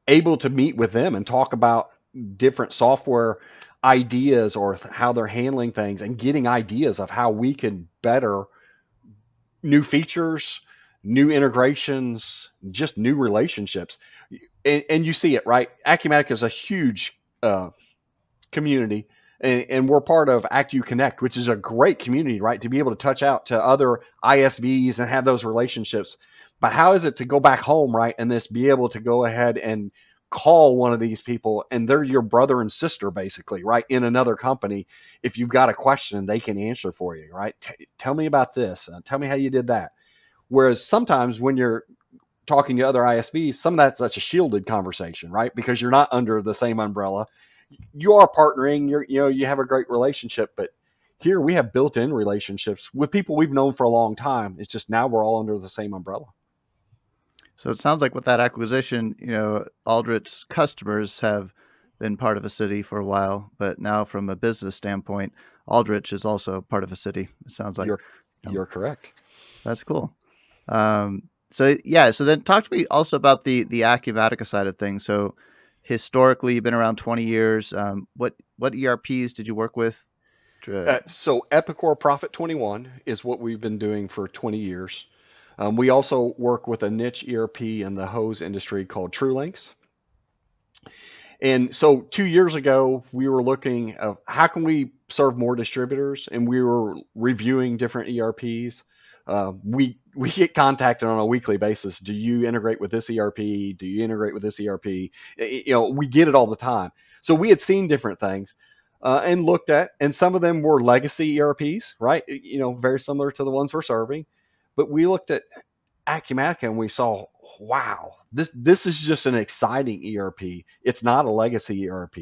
able to meet with them and talk about different software ideas or how they're handling things, and getting ideas of how we could better new features, new integrations, just new relationships. And you see it, right? Acumatica is a huge community, and we're part of Connect, which is a great community, right? To be able to touch out to other ISVs and have those relationships. But how is it to go back home, right? And this be able to go ahead and call one of these people, and they're your brother and sister, basically, right? In another company. If you've got a question, they can answer for you, right? Tell me about this. Tell me how you did that. Whereas sometimes when you're talking to other ISVs, some of that's a shielded conversation, right? Because you're not under the same umbrella. You are partnering, you have a great relationship, but here we have built-in relationships with people we've known for a long time. It's just now we're all under the same umbrella. So it sounds like with that acquisition, Aldrich's customers have been part of a city for a while, but now from a business standpoint, Aldrich is also part of a city. It sounds like. You're correct. That's cool. So yeah, so then talk to me also about the Acumatica side of things. So historically, you've been around 20 years. What ERPs did you work with? So Epicor Profit 21 is what we've been doing for 20 years. We also work with a niche ERP in the hose industry called TrueLinks. And so 2 years ago, we were looking at how can we serve more distributors, and we were reviewing different ERPs. We get contacted on a weekly basis. Do you integrate with this ERP? Do you integrate with this ERP? We get it all the time. So we had seen different things and looked at, and some of them were legacy ERPs, right? Very similar to the ones we're serving. But we looked at Acumatica and we saw, wow, this is just an exciting ERP. It's not a legacy ERP.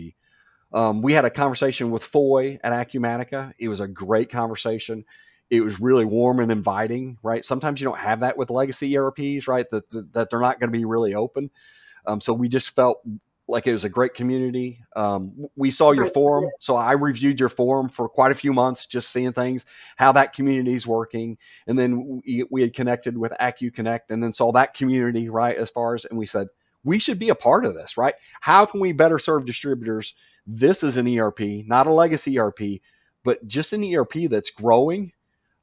We had a conversation with Foy at Acumatica. It was a great conversation. It was really warm and inviting, right? Sometimes you don't have that with legacy ERPs, right? That they're not going to be really open. So we just felt like it was a great community. We saw your forum, so I reviewed your forum for quite a few months, just seeing things, how that community is working. And then we had connected with Acuconnect and then saw that community, right, and we said, we should be a part of this, right? How can we better serve distributors? This is an ERP, not a legacy ERP, but just an ERP that's growing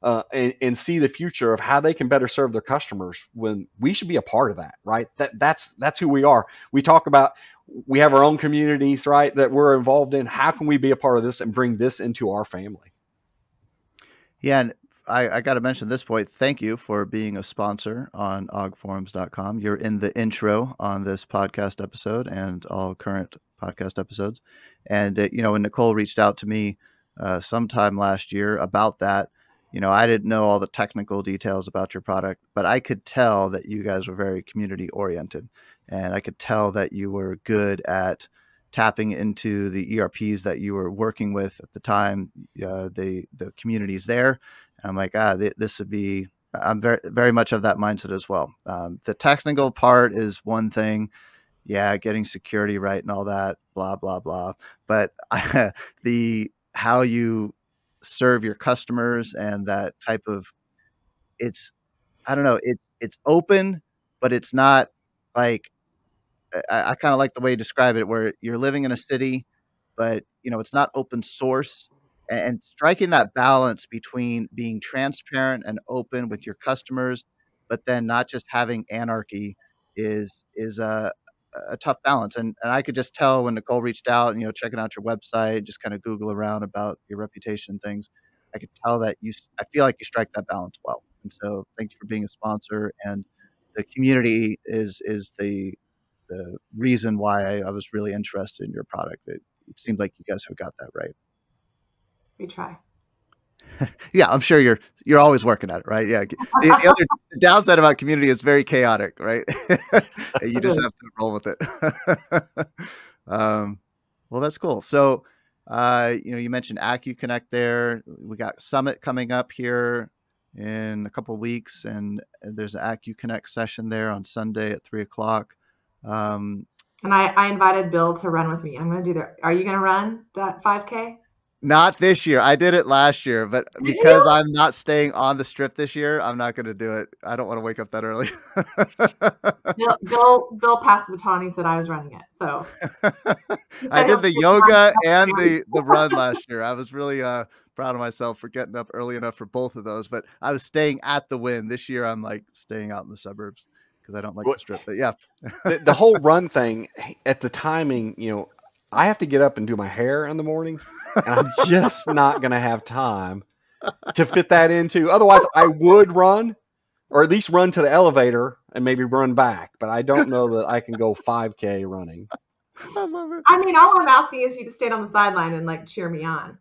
and see the future of how they can better serve their customers. When we should be a part of that, right? That's who we are. We talk about, we have our own communities, right, that we're involved in. How can we be a part of this and bring this into our family? Yeah, and I got to mention this point. Thank you for being a sponsor on augforums.com. You're in the intro on this podcast episode and all current podcast episodes. And, when Nicole reached out to me sometime last year about that, I didn't know all the technical details about your product, but I could tell that you guys were very community oriented. And I could tell that you were good at tapping into the ERPs that you were working with at the time, the communities there. And I'm like, this would be, I'm very, very much of that mindset as well. The technical part is one thing. Yeah, getting security right and all that, blah, blah, blah. But how you serve your customers and that type of, I don't know, it's open, but it's not like, I kind of like the way you describe it, where you're living in a city, but it's not open source, and striking that balance between being transparent and open with your customers, but then not just having anarchy is a tough balance. And I could just tell when Nicole reached out and, checking out your website, just kind of Google around about your reputation and things, I could tell that I feel like you strike that balance well. And so thank you for being a sponsor, and the community is the reason why I was really interested in your product. It seems like you guys have got that right. We try. Yeah, I'm sure you're always working at it, right? Yeah. The other downside about community is very chaotic, right? You just have to roll with it. Well, that's cool. So, you mentioned Acuconnect there. We got Summit coming up here in a couple of weeks, and there's an Acuconnect session there on Sunday at 3:00. And I invited Bill to run with me. I'm going to do Are you going to run that 5K? Not this year. I did it last year, but because I'm not staying on the strip this year, I'm not going to do it. I don't want to wake up that early. Bill passed the baton. He said I was running it. So I did the yoga and the run last year. I was really proud of myself for getting up early enough for both of those, but I was staying at the Wynn. This year, I'm like staying out in the suburbs because I don't like the strip. But yeah, the whole run thing at the timing, I have to get up and do my hair in the morning, and I'm just not going to have time to fit that into. Otherwise, I would run, or at least run to the elevator and maybe run back. But I don't know that I can go 5K running. I love it. I mean, all I'm asking is you to stand on the sideline and cheer me on.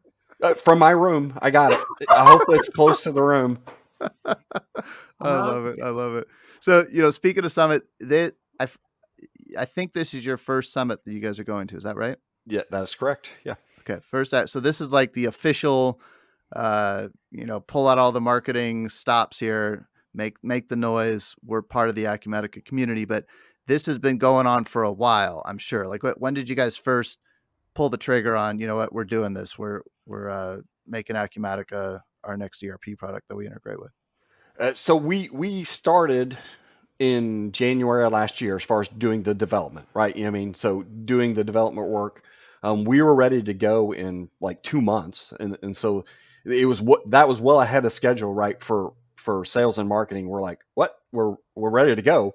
From my room, I got it. I hope it's close to the room. I love it. I love it. So, speaking of Summit, I think this is your first summit that you guys are going to. Is that right? Yeah, that is correct. Yeah. Okay. So this is like the official, pull out all the marketing stops here, make the noise. We're part of the Acumatica community, but this has been going on for a while, I'm sure. When did you guys first pull the trigger on, what, we're doing this? We're making Acumatica our next ERP product that we integrate with. So we started in January of last year as far as doing the development, right? So doing the development work, we were ready to go in 2 months. And so that was well ahead of schedule, right? For sales and marketing. We're like, what? We're ready to go.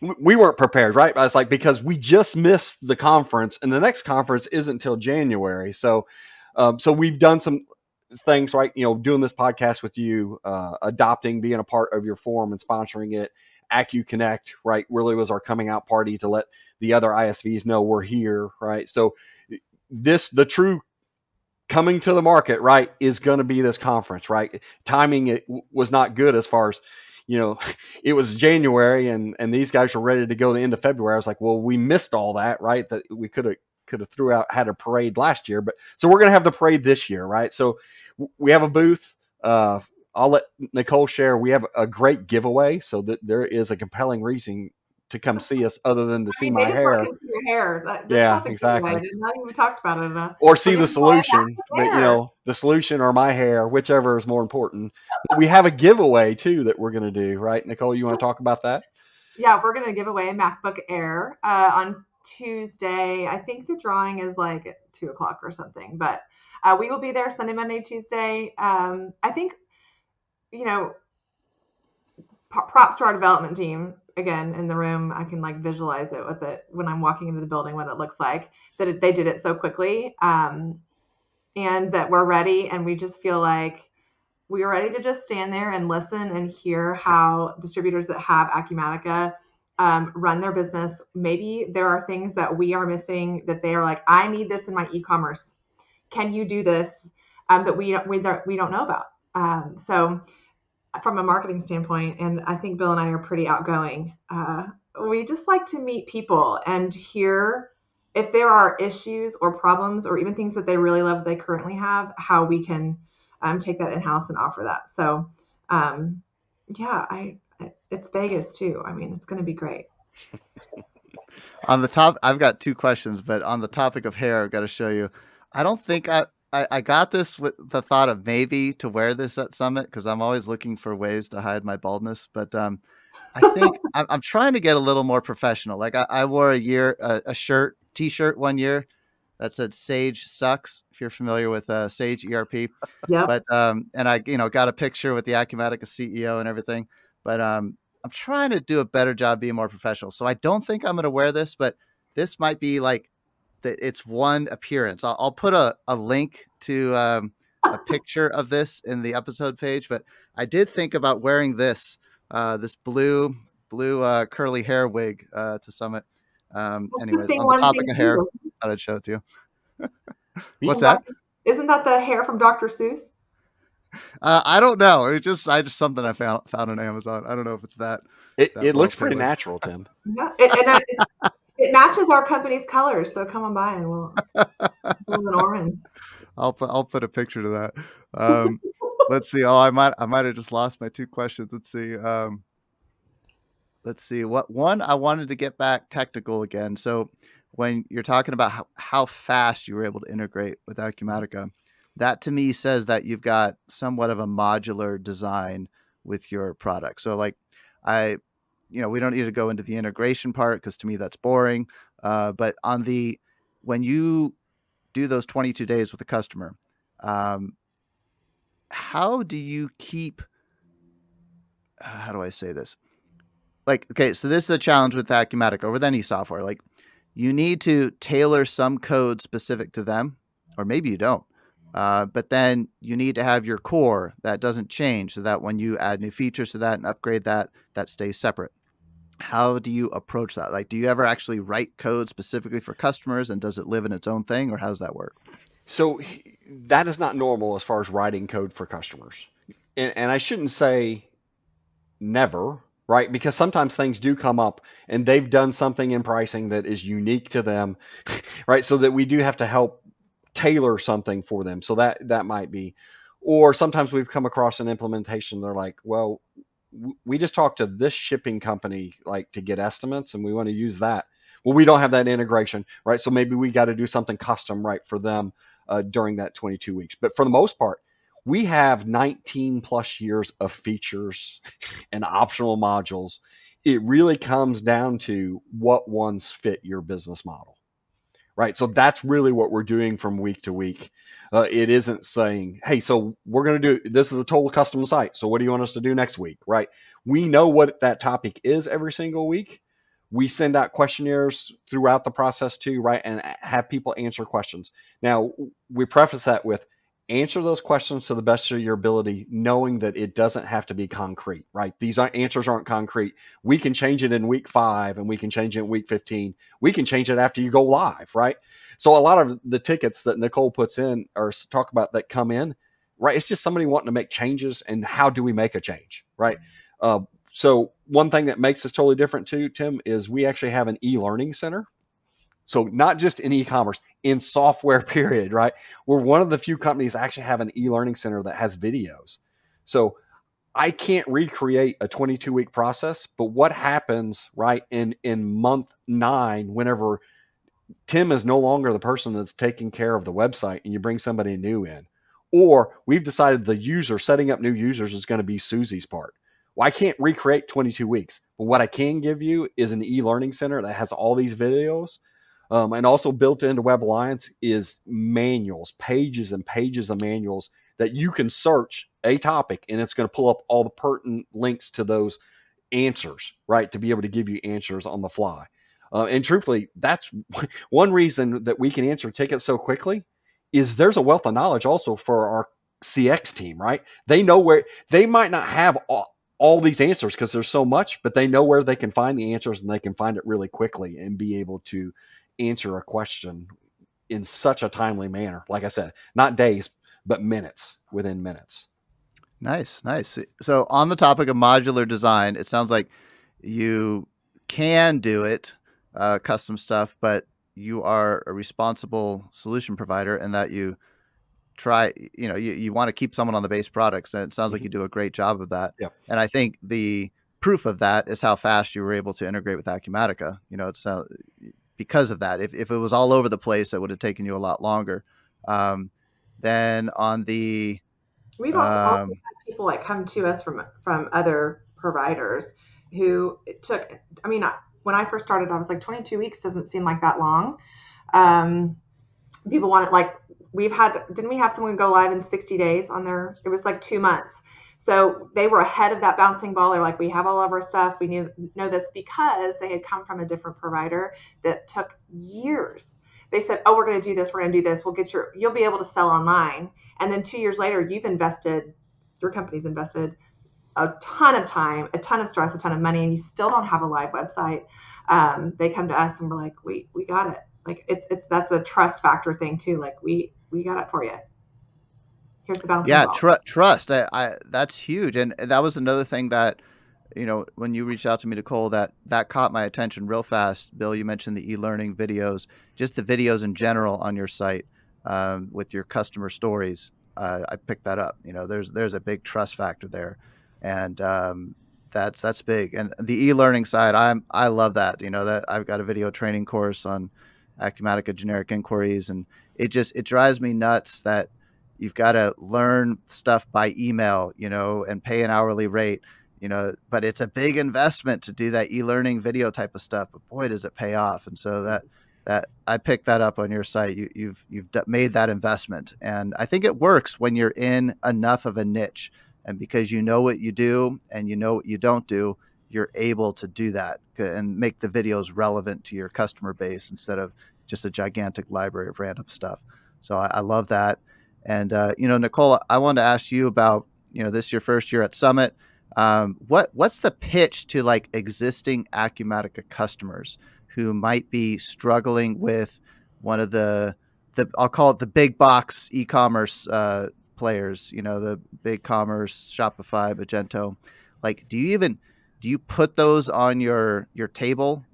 We weren't prepared, right? I was like, because we just missed the conference and the next conference isn't until January. So we've done some things, right? Doing this podcast with you, adopting, being a part of your forum and sponsoring it. AcuConnect, right, really was our coming out party to let the other ISVs know we're here, right? So the true coming to the market, right, is going to be this conference, right? Timing it was not good as far as, it was January and these guys were ready to go the end of February. I was like, well, we missed all that, right? That we could have had a parade last year, but so we're going to have the parade this year, right? So we have a booth. I'll let Nicole share. We have a great giveaway, so that there is a compelling reason to come see us other than to see They my just want hair. to see your hair. That's Yeah, not the exactly. giveaway. Not even talked about it enough. Or see We're the giving away a solution, but hair. the solution or my hair, whichever is more important. But we have a giveaway too that we're going to do, right? Nicole, you want to talk about that? Yeah, we're going to give away a MacBook Air on Tuesday. I think the drawing is like at 2:00 or something, but we will be there Sunday, Monday, Tuesday. I think, props to our development team again in the room. I can like visualize it with it when I'm walking into the building, what it looks like that they did it so quickly, and that we're ready. And we just feel like we are ready to just stand there and listen and hear how distributors that have Acumatica run their business. Maybe there are things that we are missing that they are like, I need this in my e-commerce. Can you do this? That we don't know about. So from a marketing standpoint, and I think Bill and I are pretty outgoing, we just like to meet people and hear if there are issues or problems or even things that they really love they currently have, how we can take that in-house and offer that. So it's Vegas too. I mean, it's going to be great. On the top, I've got two questions, but on the topic of hair, I've got to show you. I don't think I got this with the thought of maybe to wear this at Summit because I'm always looking for ways to hide my baldness. But I think I'm trying to get a little more professional. Like I wore a t-shirt one year that said Sage sucks. If you're familiar with Sage ERP, Yep. but and I got a picture with the Acumatica CEO and everything. But I'm trying to do a better job being more professional. So I don't think I'm going to wear this, but this might be like it's one appearance. I'll put a link to a picture of this in the episode page, but I did think about wearing this blue curly hair wig to Summit. Anyways, on the topic of hair, I thought I'd show it to you. What's that? Isn't that the hair from Dr. Seuss? I don't know. I just something I found on Amazon. I don't know if it's that. It looks pretty natural, Tim. Yeah, it matches our company's colors. So come on by and we'll an orange. I'll put a picture to that. Let's see. Oh, I might have just lost my two questions. Let's see. What one I wanted to get back technical again. So when you're talking about how fast you were able to integrate with Acumatica, that to me says that you've got somewhat of a modular design with your product. So like we don't need to go into the integration part because to me that's boring. But when you do those 22 days with a customer, how do you keep, how do I say this? Like, okay, so this is a challenge with Acumatica or with any software. Like you need to tailor some code specific to them, or maybe you don't. But then you need to have your core that doesn't change so that when you add new features to that and upgrade that stays separate. How do you approach that? Like, do you ever actually write code specifically for customers and does it live in its own thing or how does that work? So that is not normal as far as writing code for customers. And I shouldn't say never, right? Because sometimes things do come up and they've done something in pricing that is unique to them, right? So that we do have to help tailor something for them. So that might be, or sometimes we've come across an implementation. They're like, well, we just talked to this shipping company like to get estimates and we want to use that. Well, we don't have that integration, right? So maybe we got to do something custom right for them during that 22 weeks. But for the most part, we have 19 plus years of features and optional modules. It really comes down to what ones fit your business model, right? So that's really what we're doing from week to week. It isn't saying, hey, so we're going to do, this is a total custom site. So what do you want us to do next week, right? We know what that topic is every single week. We send out questionnaires throughout the process too, right? And have people answer questions. Now, we preface that with answer those questions to the best of your ability, knowing that it doesn't have to be concrete, right? These answers aren't concrete. We can change it in week 5 and we can change it in week 15. We can change it after you go live, right? So a lot of the tickets that Nicole puts in or talk about that come in, right? It's just somebody wanting to make changes, and how do we make a change, right? So one thing that makes us totally different too, Tim, is we actually have an e-learning center. So not just in e-commerce, in software period, right? We're one of the few companies that actually have an e-learning center that has videos. So I can't recreate a 22-week process, but what happens, right, in month 9, whenever Tim is no longer the person that's taking care of the website and you bring somebody new in, or we've decided the user setting up new users is going to be Susie's part. Well, I can't recreate 22 weeks, but what I can give you is an e-learning center that has all these videos. And also built into Web Alliance is manuals, pages and pages of manuals that you can search a topic, and it's going to pull up all the pertinent links to those answers, right, to be able to give you answers on the fly. And truthfully, that's one reason that we can answer tickets so quickly is there's a wealth of knowledge also for our CX team, right? They know where they might not have all these answers because there's so much, but they know where they can find the answers, and they can find it really quickly and be able to answer a question in such a timely manner. Like I said, not days, but minutes, within minutes. Nice. So on the topic of modular design, it sounds like you can do it, custom stuff, but you are a responsible solution provider, and that you try, you want to keep someone on the base products. And it sounds like you do a great job of that. Yeah. And I think the proof of that is how fast you were able to integrate with Acumatica. It's because of that. If it was all over the place, it would have taken you a lot longer. Then on the, we've also had people that come to us from other providers who took, when I first started, I was like, 22 weeks doesn't seem like that long. People want it, like didn't we have someone go live in 60 days on their, it was like 2 months. So they were ahead of that bouncing ball. They're like, we have all of our stuff. We know this because they had come from a different provider that took years. They said, oh, we're going to do this. We're going to do this. You'll be able to sell online. And then 2 years later, your company's invested a ton of time, a ton of stress, a ton of money, and you still don't have a live website. They come to us and we're like, we got it. Like that's a trust factor thing too. Like we got it for you. Here's the balance. Yeah, trust. That's huge. And that was another thing that, when you reached out to me, Nicole, that caught my attention real fast. Bill, you mentioned the e-learning videos, just the videos in general on your site, with your customer stories. I picked that up. There's a big trust factor there, and that's big. And the e-learning side, I love that. That I've got a video training course on Acumatica generic inquiries, and it drives me nuts that you've got to learn stuff by email, and pay an hourly rate, but it's a big investment to do that e-learning video type of stuff, but boy, does it pay off. And so that I picked that up on your site. You've made that investment, and I think it works when you're in enough of a niche, and because you know what you do and you know what you don't do, you're able to do that and make the videos relevant to your customer base instead of just a gigantic library of random stuff. So I love that. And, Nicole, I wanted to ask you about, this is your first year at Summit. What's the pitch to like existing Acumatica customers who might be struggling with one of the I'll call it the big box e-commerce players, the BigCommerce, Shopify, Magento? Like, do you put those on your table,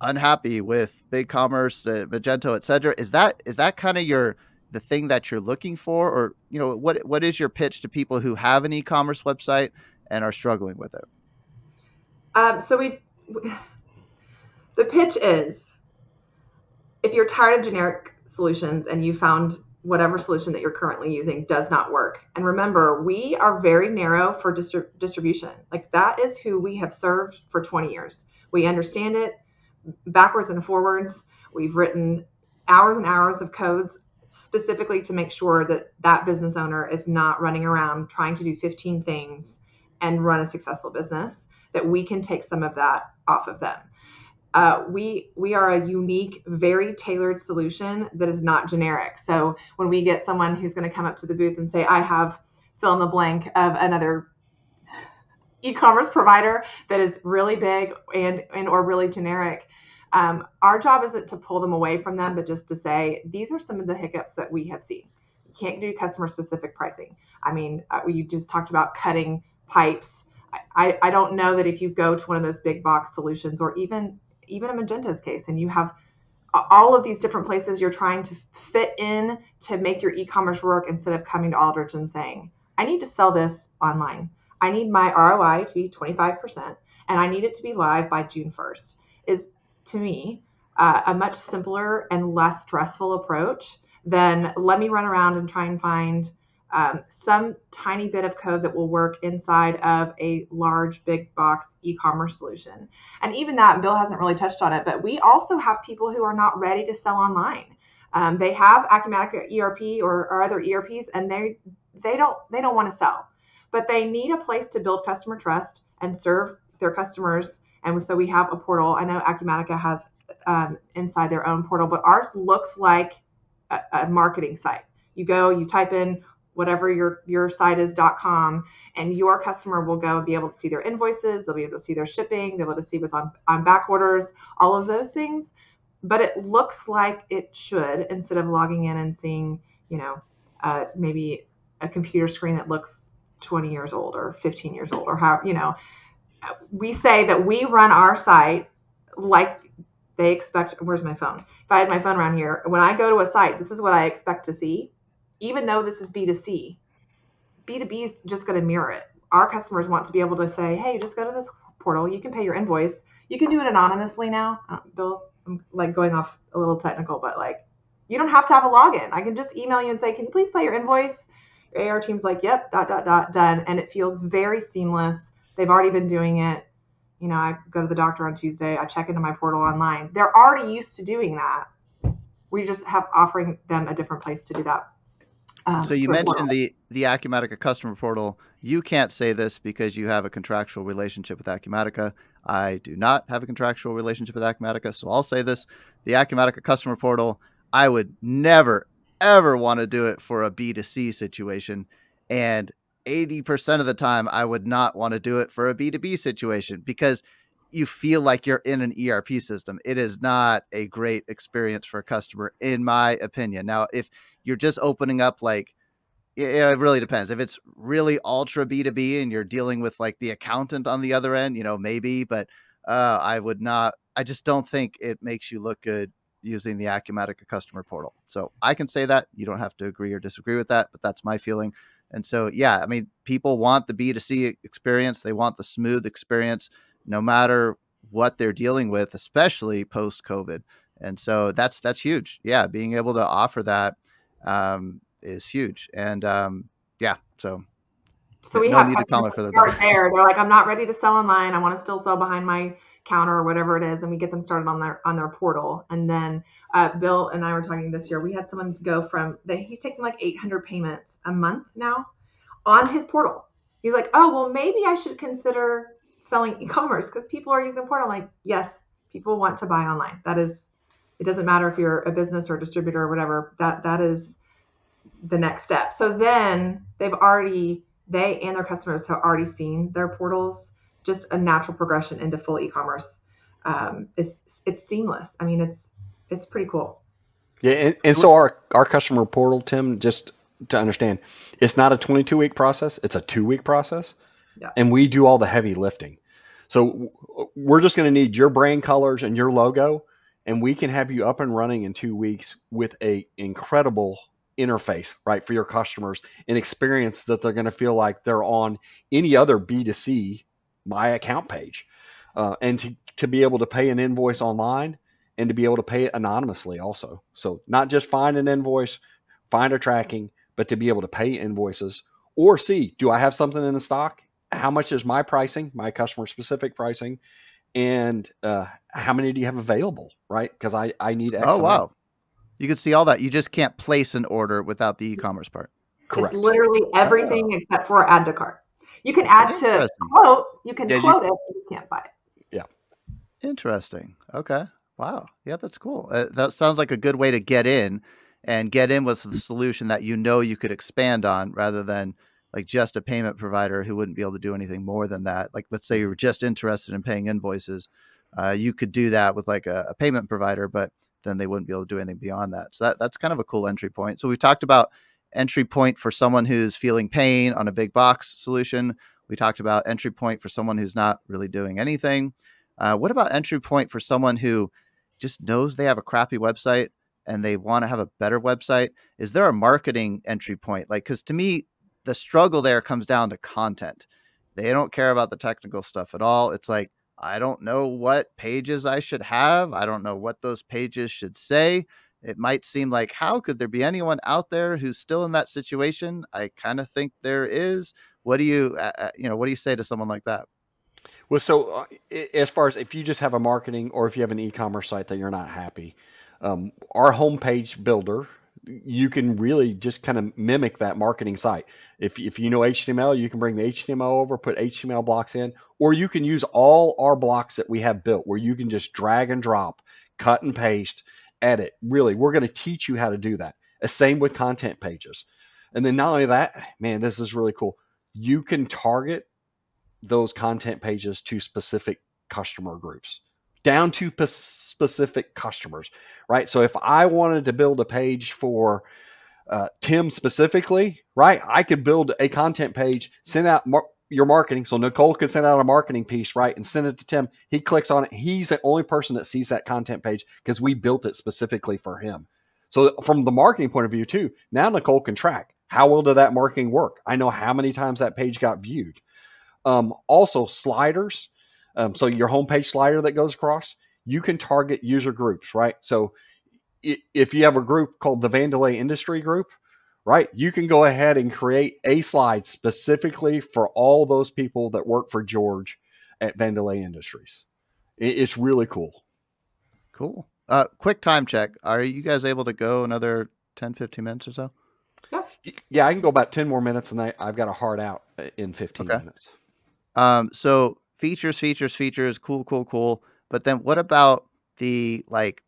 unhappy with BigCommerce, Magento, et cetera? Is that kind of the thing that you're looking for, or what is your pitch to people who have an e-commerce website and are struggling with it? The pitch is, if you're tired of generic solutions and you found whatever solution that you're currently using does not work, and remember, we are very narrow for distribution. Like, that is who we have served for 20 years. We understand it backwards and forwards. We've written hours and hours of codes specifically to make sure that business owner is not running around trying to do 15 things and run a successful business, that we can take some of that off of them. we are a unique, very tailored solution that is not generic. So when we get someone who's going to come up to the booth and say, I have fill in the blank of another e-commerce provider that is really big and or really generic, our job isn't to pull them away from them, but just to say, these are some of the hiccups that we have seen. You can't do customer specific pricing. I mean, you just talked about cutting pipes. I don't know that if you go to one of those big box solutions, or even a Magento's case, and you have all of these different places you're trying to fit in to make your e-commerce work, instead of coming to Aldrich and saying, I need to sell this online. I need my ROI to be 25%, and I need it to be live by June 1st, is, to me, a much simpler and less stressful approach than let me run around and try and find some tiny bit of code that will work inside of a large big box e-commerce solution. And even that, Bill hasn't really touched on it, but we also have people who are not ready to sell online. They have Acumatica ERP or other ERPs, and they don't want to sell, but they need a place to build customer trust and serve their customers. And so we have a portal. I know Acumatica has inside their own portal, but ours looks like a marketing site. You go, you type in whatever your site is .com, and your customer will go and be able to see their invoices. They'll be able to see their shipping. They'll be able to see what's on back orders, all of those things. But it looks like it should, instead of logging in and seeing, maybe a computer screen that looks 20 years old or 15 years old, or how, we say that we run our site like they expect. Where's my phone? If I had my phone around here, when I go to a site, this is what I expect to see. Even though this is B2C, B2B is just going to mirror it. Our customers want to be able to say, hey, just go to this portal. You can pay your invoice. You can do it anonymously now. Bill, I'm like going off a little technical, but like, you don't have to have a login. I can just email you and say, can you please pay your invoice? Your AR team's like, yep, ... done. And it feels very seamless. They've already been doing it. I go to the doctor on Tuesday. I check into my portal online. They're already used to doing that. We just have offering them a different place to do that. So you mentioned the Acumatica customer portal. You can't say this because you have a contractual relationship with Acumatica. I do not have a contractual relationship with Acumatica, so I'll say this. The Acumatica customer portal, I would never, ever want to do it for a B2C situation. And 80% of the time, I would not want to do it for a B2B situation, because you feel like you're in an ERP system. It is not a great experience for a customer, in my opinion. Now, if you're just opening up, like, it really depends. If it's really ultra B2B and you're dealing with like the accountant on the other end, maybe, but I would not. I just don't think it makes you look good using the Acumatica customer portal. So I can say that. You don't have to agree or disagree with that, but that's my feeling. And so, yeah, I mean, people want the B2C experience. They want the smooth experience, no matter what they're dealing with, especially post-COVID. And so that's huge. Yeah, being able to offer that is huge. And so we no have need to comment further. There. They're like, I'm not ready to sell online. I want to still sell behind my counter or whatever it is. And we get them started on their portal. And then Bill and I were talking this year. We had someone go from he's taking like 800 payments a month now on his portal. He's like, oh, well, maybe I should consider selling e-commerce because people are using the portal. I'm like, yes, people want to buy online. It doesn't matter if you're a business or a distributor or whatever, that is the next step. So then they and their customers have already seen their portals, just a natural progression into full e-commerce. It's seamless. I mean, it's pretty cool. Yeah. And so our customer portal, Tim, just to understand, it's not a 22-week process. It's a 2-week process. Yeah. And we do all the heavy lifting. So we're just going to need your brand colors and your logo, and we can have you up and running in 2 weeks with a incredible interface, right, for your customers, an experience that they're going to feel like they're on any other B2C My Account page, and to be able to pay an invoice online and to be able to pay it anonymously also. So not just find an invoice, find a tracking, but to be able to pay invoices or see, do I have something in the stock? How much is my pricing, my customer specific pricing? And how many do you have available, right? Because I need X amount. Wow. You can see all that. You just can't place an order without the e-commerce part. Correct. It's literally everything except for add to cart. You can add to quote. You can quote it, but you can't buy it. Yeah. Interesting. Okay. Wow. Yeah, that's cool. That sounds like a good way to get in and get in with the solution that you know you could expand on rather than like just a payment provider who wouldn't be able to do anything more than that. Like, let's say you were just interested in paying invoices. You could do that with like a payment provider, but then they wouldn't be able to do anything beyond that. So that's kind of a cool entry point. So we talked about entry point for someone who's feeling pain on a big box solution. We talked about entry point for someone who's not really doing anything. What about entry point for someone who just knows they have a crappy website and they want to have a better website? Is there a marketing entry point? Like, because to me, the struggle there comes down to content. They don't care about the technical stuff at all. It's like, I don't know what pages I should have. I don't know what those pages should say. It might seem like, how could there be anyone out there who's still in that situation? I kind of think there is. What do you, what do you say to someone like that? Well, so as far as if you just have a marketing or if you have an e-commerce site that you're not happy, our homepage builder, you can really just kind of mimic that marketing site. If you know HTML, you can bring the HTML over, put HTML blocks in, or you can use all our blocks that we have built where you can just drag and drop, cut and paste, edit. Really, we're going to teach you how to do that. Same with content pages. And then not only that, man, this is really cool. You can target those content pages to specific customer groups, down to specific customers, right? So if I wanted to build a page for Tim specifically, right, I could build a content page, send out your marketing. So Nicole could send out a marketing piece, right, and send it to Tim. He clicks on it. He's the only person that sees that content page because we built it specifically for him. So from the marketing point of view too, now Nicole can track how well did that marketing work. I know how many times that page got viewed. Also sliders. So your homepage slider that goes across, you can target user groups, right? So if you have a group called the Vandelay Industry Group, right, you can go ahead and create a slide specifically for all those people that work for George at Vandelay Industries. It's really cool. Cool. Quick time check. Are you guys able to go another 10, 15 minutes or so? Yeah, I can go about 10 more minutes and I've got a hard out in 15 minutes. So features, cool. But then what about the, like,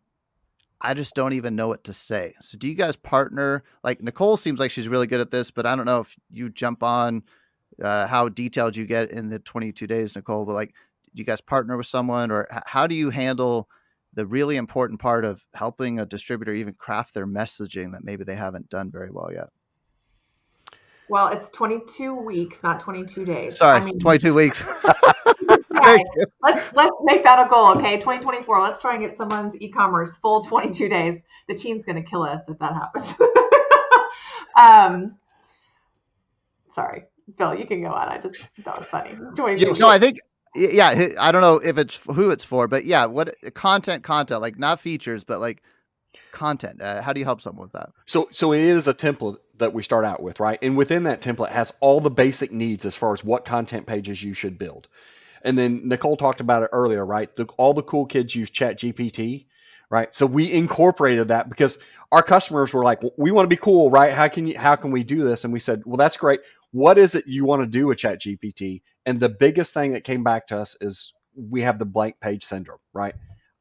I just don't even know what to say. So do you guys partner? Like, Nicole seems like she's really good at this, but I don't know if you jump on how detailed you get in the 22 days, Nicole, but like, do you guys partner with someone, or how do you handle the really important part of helping a distributor even craft their messaging that maybe they haven't done very well yet? Well, it's 22 weeks, not 22 days. Sorry, 22 weeks. Okay. Let's make that a goal, okay? 2024. Let's try and get someone's e-commerce full 22 days. The team's going to kill us if that happens. Sorry, Bill, you can go on. That was funny. 22 no, I think, yeah, I don't know if it's who it's for, but yeah, what content, like not features, but like content. How do you help someone with that? So it is a template that we start out with, right? And within that template has all the basic needs as far as what content pages you should build. And then Nicole talked about it earlier, right? All the cool kids use ChatGPT, right? So we incorporated that because our customers were like, well, we want to be cool, right? How can we do this? And we said, well, that's great. What is it you want to do with ChatGPT? And the biggest thing that came back to us is we have the blank page syndrome, right?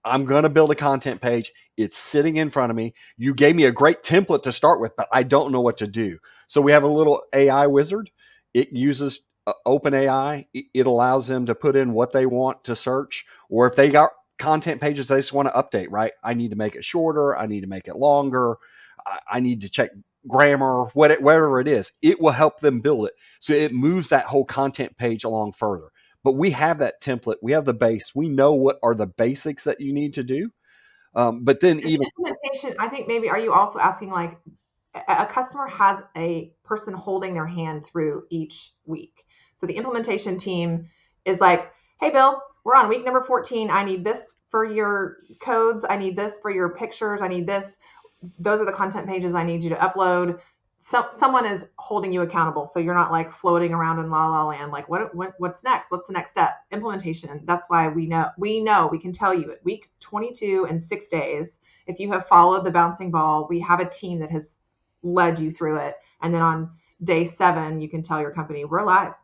I'm going to build a content page. It's sitting in front of me. You gave me a great template to start with, but I don't know what to do. So we have a little AI wizard. It uses OpenAI. It allows them to put in what they want to search, or if they got content pages they just want to update, right? I need to make it shorter. I need to make it longer. I need to check grammar, whatever it is. It will help them build it. So it moves that whole content page along further. But we have that template. We have the base. We know what are the basics that you need to do. But then even implementation, I think maybe, are you also asking, like, a customer has a person holding their hand through each week? So the implementation team is like, hey, Bill, we're on week number 14. I need this for your codes. I need this for your pictures. I need this. Those are the content pages I need you to upload. Someone is holding you accountable. So you're not like floating around in la la land. Like, what's next? What's the next step? Implementation. That's why we can tell you at week 22 and 6 days, if you have followed the bouncing ball, we have a team that has led you through it. And then on day 7, you can tell your company, we're live,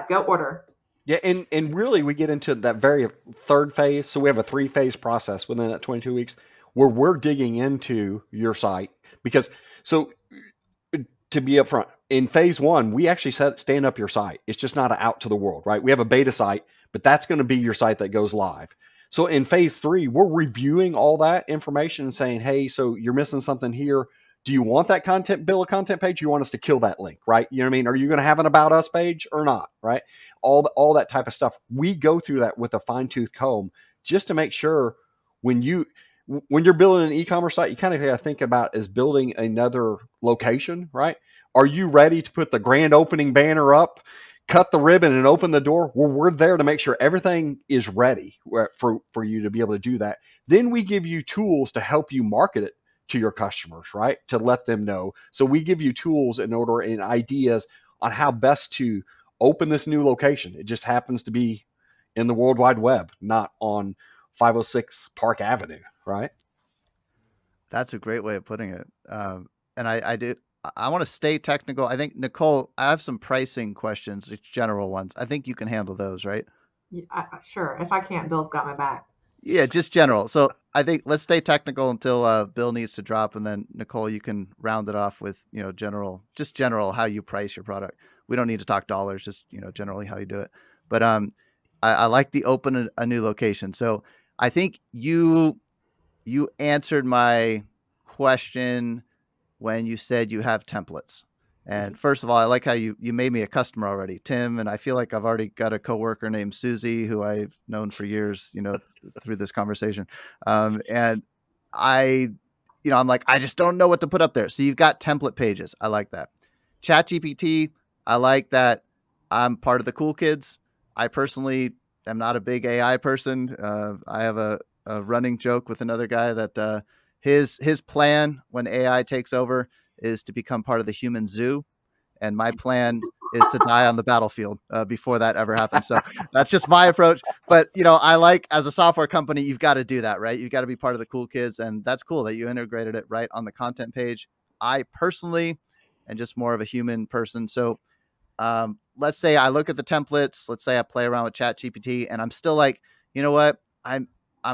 go order. Yeah, and really we get into that very third phase. So we have a three-phase process within that 22 weeks where we're digging into your site because so to be upfront, in phase one, we actually stand up your site. It's just not out to the world, right? We have a beta site, but that's going to be your site that goes live. So in phase three, we're reviewing all that information and saying, hey, so you're missing something here. Do you want that content, build a content page? You want us to kill that link, right? You know what I mean? Are you going to have an about us page or not, right? All that type of stuff. We go through that with a fine tooth comb just to make sure when you when you're building an e-commerce site, you kind of got to think about as building another location, right? Are you ready to put the grand opening banner up, cut the ribbon, and open the door? Well, we're there to make sure everything is ready for you to be able to do that. Then we give you tools to help you market it to your customers, right? To let them know. So we give you tools in order and ideas on how best to open this new location. It just happens to be in the World Wide Web, not on 506 Park Avenue, right? That's a great way of putting it. And I want to stay technical. I think, Nicole, I have some pricing questions. It's general ones. I think you can handle those, right? Yeah, sure. If I can't, Bill's got my back. Yeah, just general. So I think let's stay technical until Bill needs to drop, and then Nicole, you can round it off with general how you price your product. We don't need to talk dollars, just generally how you do it. But I like the open a new location. So I think you answered my question when you said you have templates. And first of all, I like how you made me a customer already, Tim. And I feel like I've already got a coworker named Susie who I've known for years, through this conversation. And I'm like, I just don't know what to put up there. So you've got template pages. I like that. ChatGPT, I like that. I'm part of the cool kids. I personally am not a big AI person. I have a running joke with another guy that his plan when AI takes over is to become part of the human zoo. And my plan is to die on the battlefield before that ever happens. So that's just my approach. But, I like, as a software company, you've got to do that, right? You've got to be part of the cool kids. And that's cool that you integrated it right on the content page. I personally am just more of a human person. So let's say I look at the templates. Let's say I play around with ChatGPT and I'm still like, you know what? I'm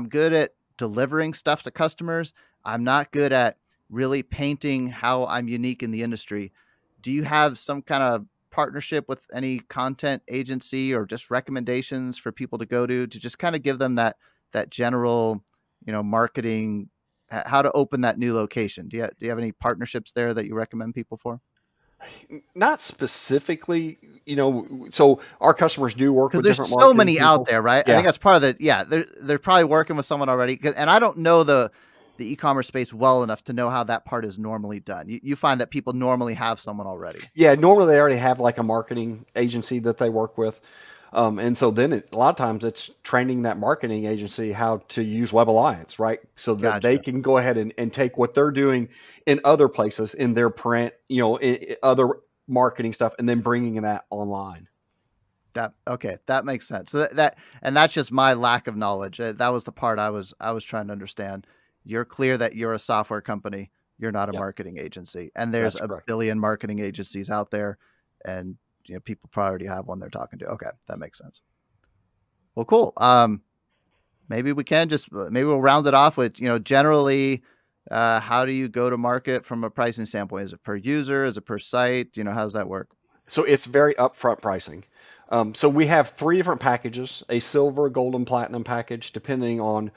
good at delivering stuff to customers. I'm not good at really painting how I'm unique in the industry. Do you have some kind of partnership with any content agency or just recommendations for people to go to just kind of give them that general, marketing, how to open that new location? Do you have any partnerships there that you recommend people for? Not specifically, so our customers do work Because with there's different so marketing many out people. there, right? I Yeah. think that's part of the, they're probably working with someone already. And I don't know the e-commerce space well enough to know how that part is normally done. You find that people normally have someone already. Yeah, normally they already have like a marketing agency that they work with. And so then a lot of times it's training that marketing agency how to use Web Alliance, right? So that they Gotcha. can go ahead and take what they're doing in other places, in their print, in other marketing stuff, and then bringing that online. Okay, that makes sense. So and that's just my lack of knowledge. That was the part I was trying to understand. You're clear that you're a software company. You're not a Yep, marketing agency, and there's that's a correct. billion marketing agencies out there, and people probably already have one they're talking to. Okay, that makes sense. Well, cool. Maybe we'll round it off with generally, how do you go to market from a pricing standpoint? Is it per user? Is it per site? How does that work? So it's very upfront pricing. So we have three different packages: a silver, gold, and platinum package, depending on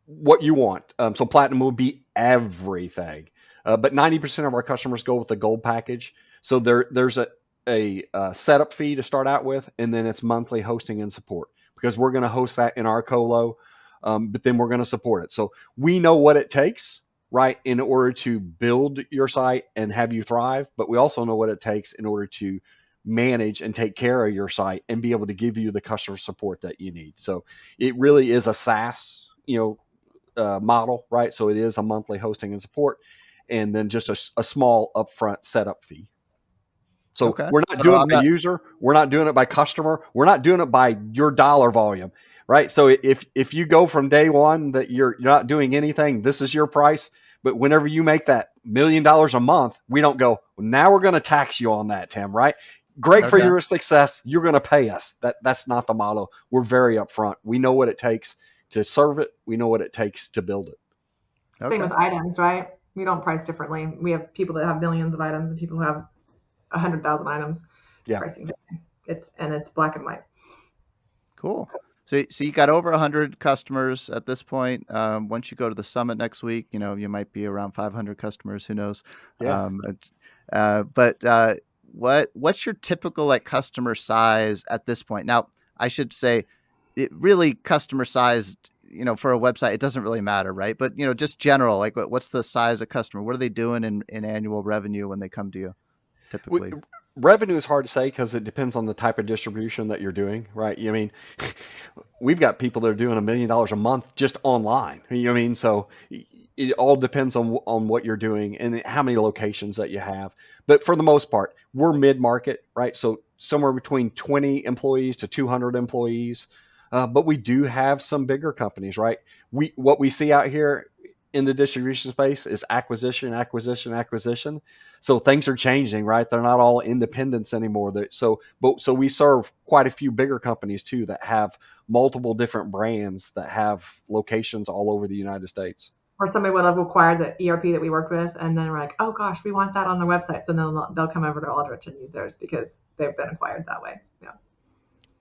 what you want. So platinum will be everything, but 90% of our customers go with the gold package. So there's a setup fee to start out with, and then it's monthly hosting and support because we're going to host that in our colo, but then we're going to support it. So we know what it takes, right, in order to build your site and have you thrive, but we also know what it takes in order to manage and take care of your site and be able to give you the customer support that you need. So it really is a SaaS, model, right? So it is a monthly hosting and support, and then just a small upfront setup fee. So Okay, we're not so doing it I'm by not. user, we're not doing it by customer, we're not doing it by your dollar volume, right? So if you go from day one that you're not doing anything, this is your price. But whenever you make that $1 million a month, we don't go, well, now we're going to tax you on that, Tim, right? great for Okay. your success. You're going to pay us. That's not the model. We're very upfront. We know what it takes to serve it. We know what it takes to build it. Same Okay. with items, right? We don't price differently. We have people that have millions of items and people who have 100,000 items. Yeah. Pricing, it's black and white. Cool. So you got over 100 customers at this point. Once you go to the summit next week, you might be around 500 customers. Who knows? Yeah. What's your typical like customer size at this point? Now, I should say, it really customer size, for a website, it doesn't really matter, right? But just general, like what's the size of customer? What are they doing in annual revenue when they come to you, typically? Revenue is hard to say because it depends on the type of distribution that you're doing, right? I mean, we've got people that are doing $1 million a month just online. So it all depends on what you're doing and how many locations that you have. But for the most part, we're mid-market, right? So somewhere between 20 employees to 200 employees. But we do have some bigger companies, right? What we see out here in the distribution space is acquisition. So things are changing, right? They're not all independents anymore. So we serve quite a few bigger companies too that have multiple different brands that have locations all over the United States. Or somebody would have acquired the ERP that we worked with, and then we're like, oh gosh, we want that on their website. So then they'll come over to Aldrich and use theirs because they've been acquired that way. Yeah.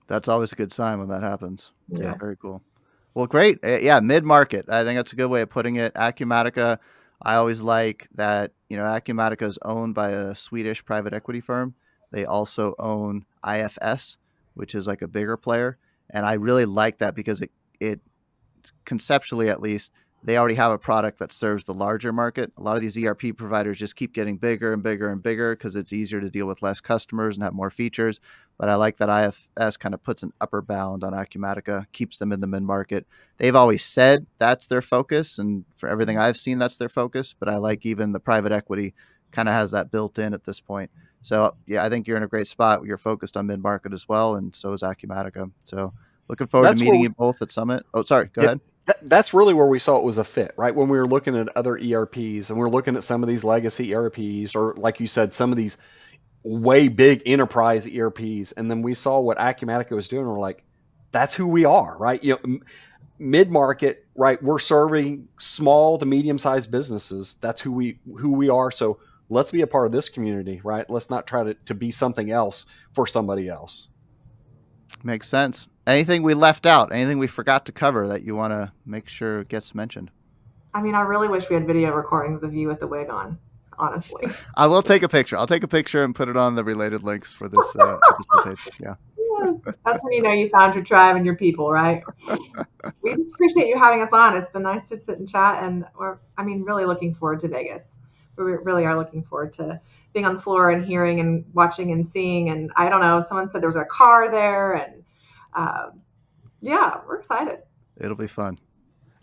That's always a good sign when that happens. Yeah. Very cool. Well, great. Yeah, mid-market. I think that's a good way of putting it. Acumatica, I always like that, Acumatica is owned by a Swedish private equity firm. They also own IFS, which is like a bigger player. And I really like that because it conceptually, at least, they already have a product that serves the larger market. A lot of these ERP providers just keep getting bigger and bigger and bigger because it's easier to deal with less customers and have more features. But I like that IFS kind of puts an upper bound on Acumatica, keeps them in the mid-market. They've always said that's their focus, and for everything I've seen, that's their focus. But I like even the private equity kind of has that built in at this point. So yeah, I think you're in a great spot. You're focused on mid-market as well, and so is Acumatica. So looking forward to meeting you both at Summit. Oh, sorry, go ahead. That's really where we saw it was a fit, right? When we were looking at other ERPs and we're looking at some of these legacy ERPs, or like you said, some of these way big enterprise ERPs, and then we saw what Acumatica was doing. We're like, that's who we are, right? Mid-market, right? We're serving small to medium-sized businesses. That's who we are. So let's be a part of this community, right? Let's not try to be something else for somebody else. Makes sense. Anything we left out? Anything we forgot to cover that you want to make sure gets mentioned? I mean, I really wish we had video recordings of you with the wig on, honestly. I will take a picture. I'll take a picture and put it on the related links for this episode page. Yeah. That's when you found your tribe and your people, right? We just appreciate you having us on. It's been nice to sit and chat, and we're really looking forward to Vegas. We really are looking forward to being on the floor and hearing and watching and seeing. And I don't know, someone said there was a car there, and yeah, we're excited. It'll be fun.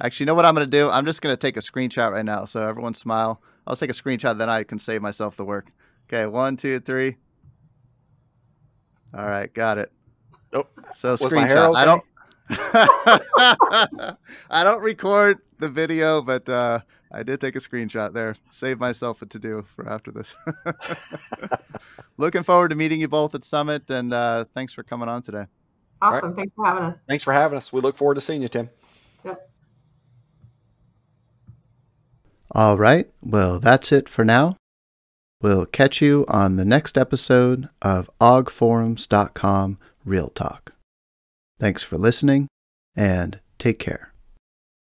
Actually, you know what I'm going to do? I'm just going to take a screenshot right now. So everyone smile. I'll take a screenshot, then I can save myself the work. Okay, 1, 2, 3. All right, got it. Oh, so screenshot. Okay? I don't record the video, but I did take a screenshot there. Save myself a to-do for after this. Looking forward to meeting you both at Summit, and thanks for coming on today. Awesome. Right. Thanks for having us. Thanks for having us. We look forward to seeing you, Tim. Yep. All right. Well, that's it for now. We'll catch you on the next episode of augforums.com Real Talk. Thanks for listening, and take care.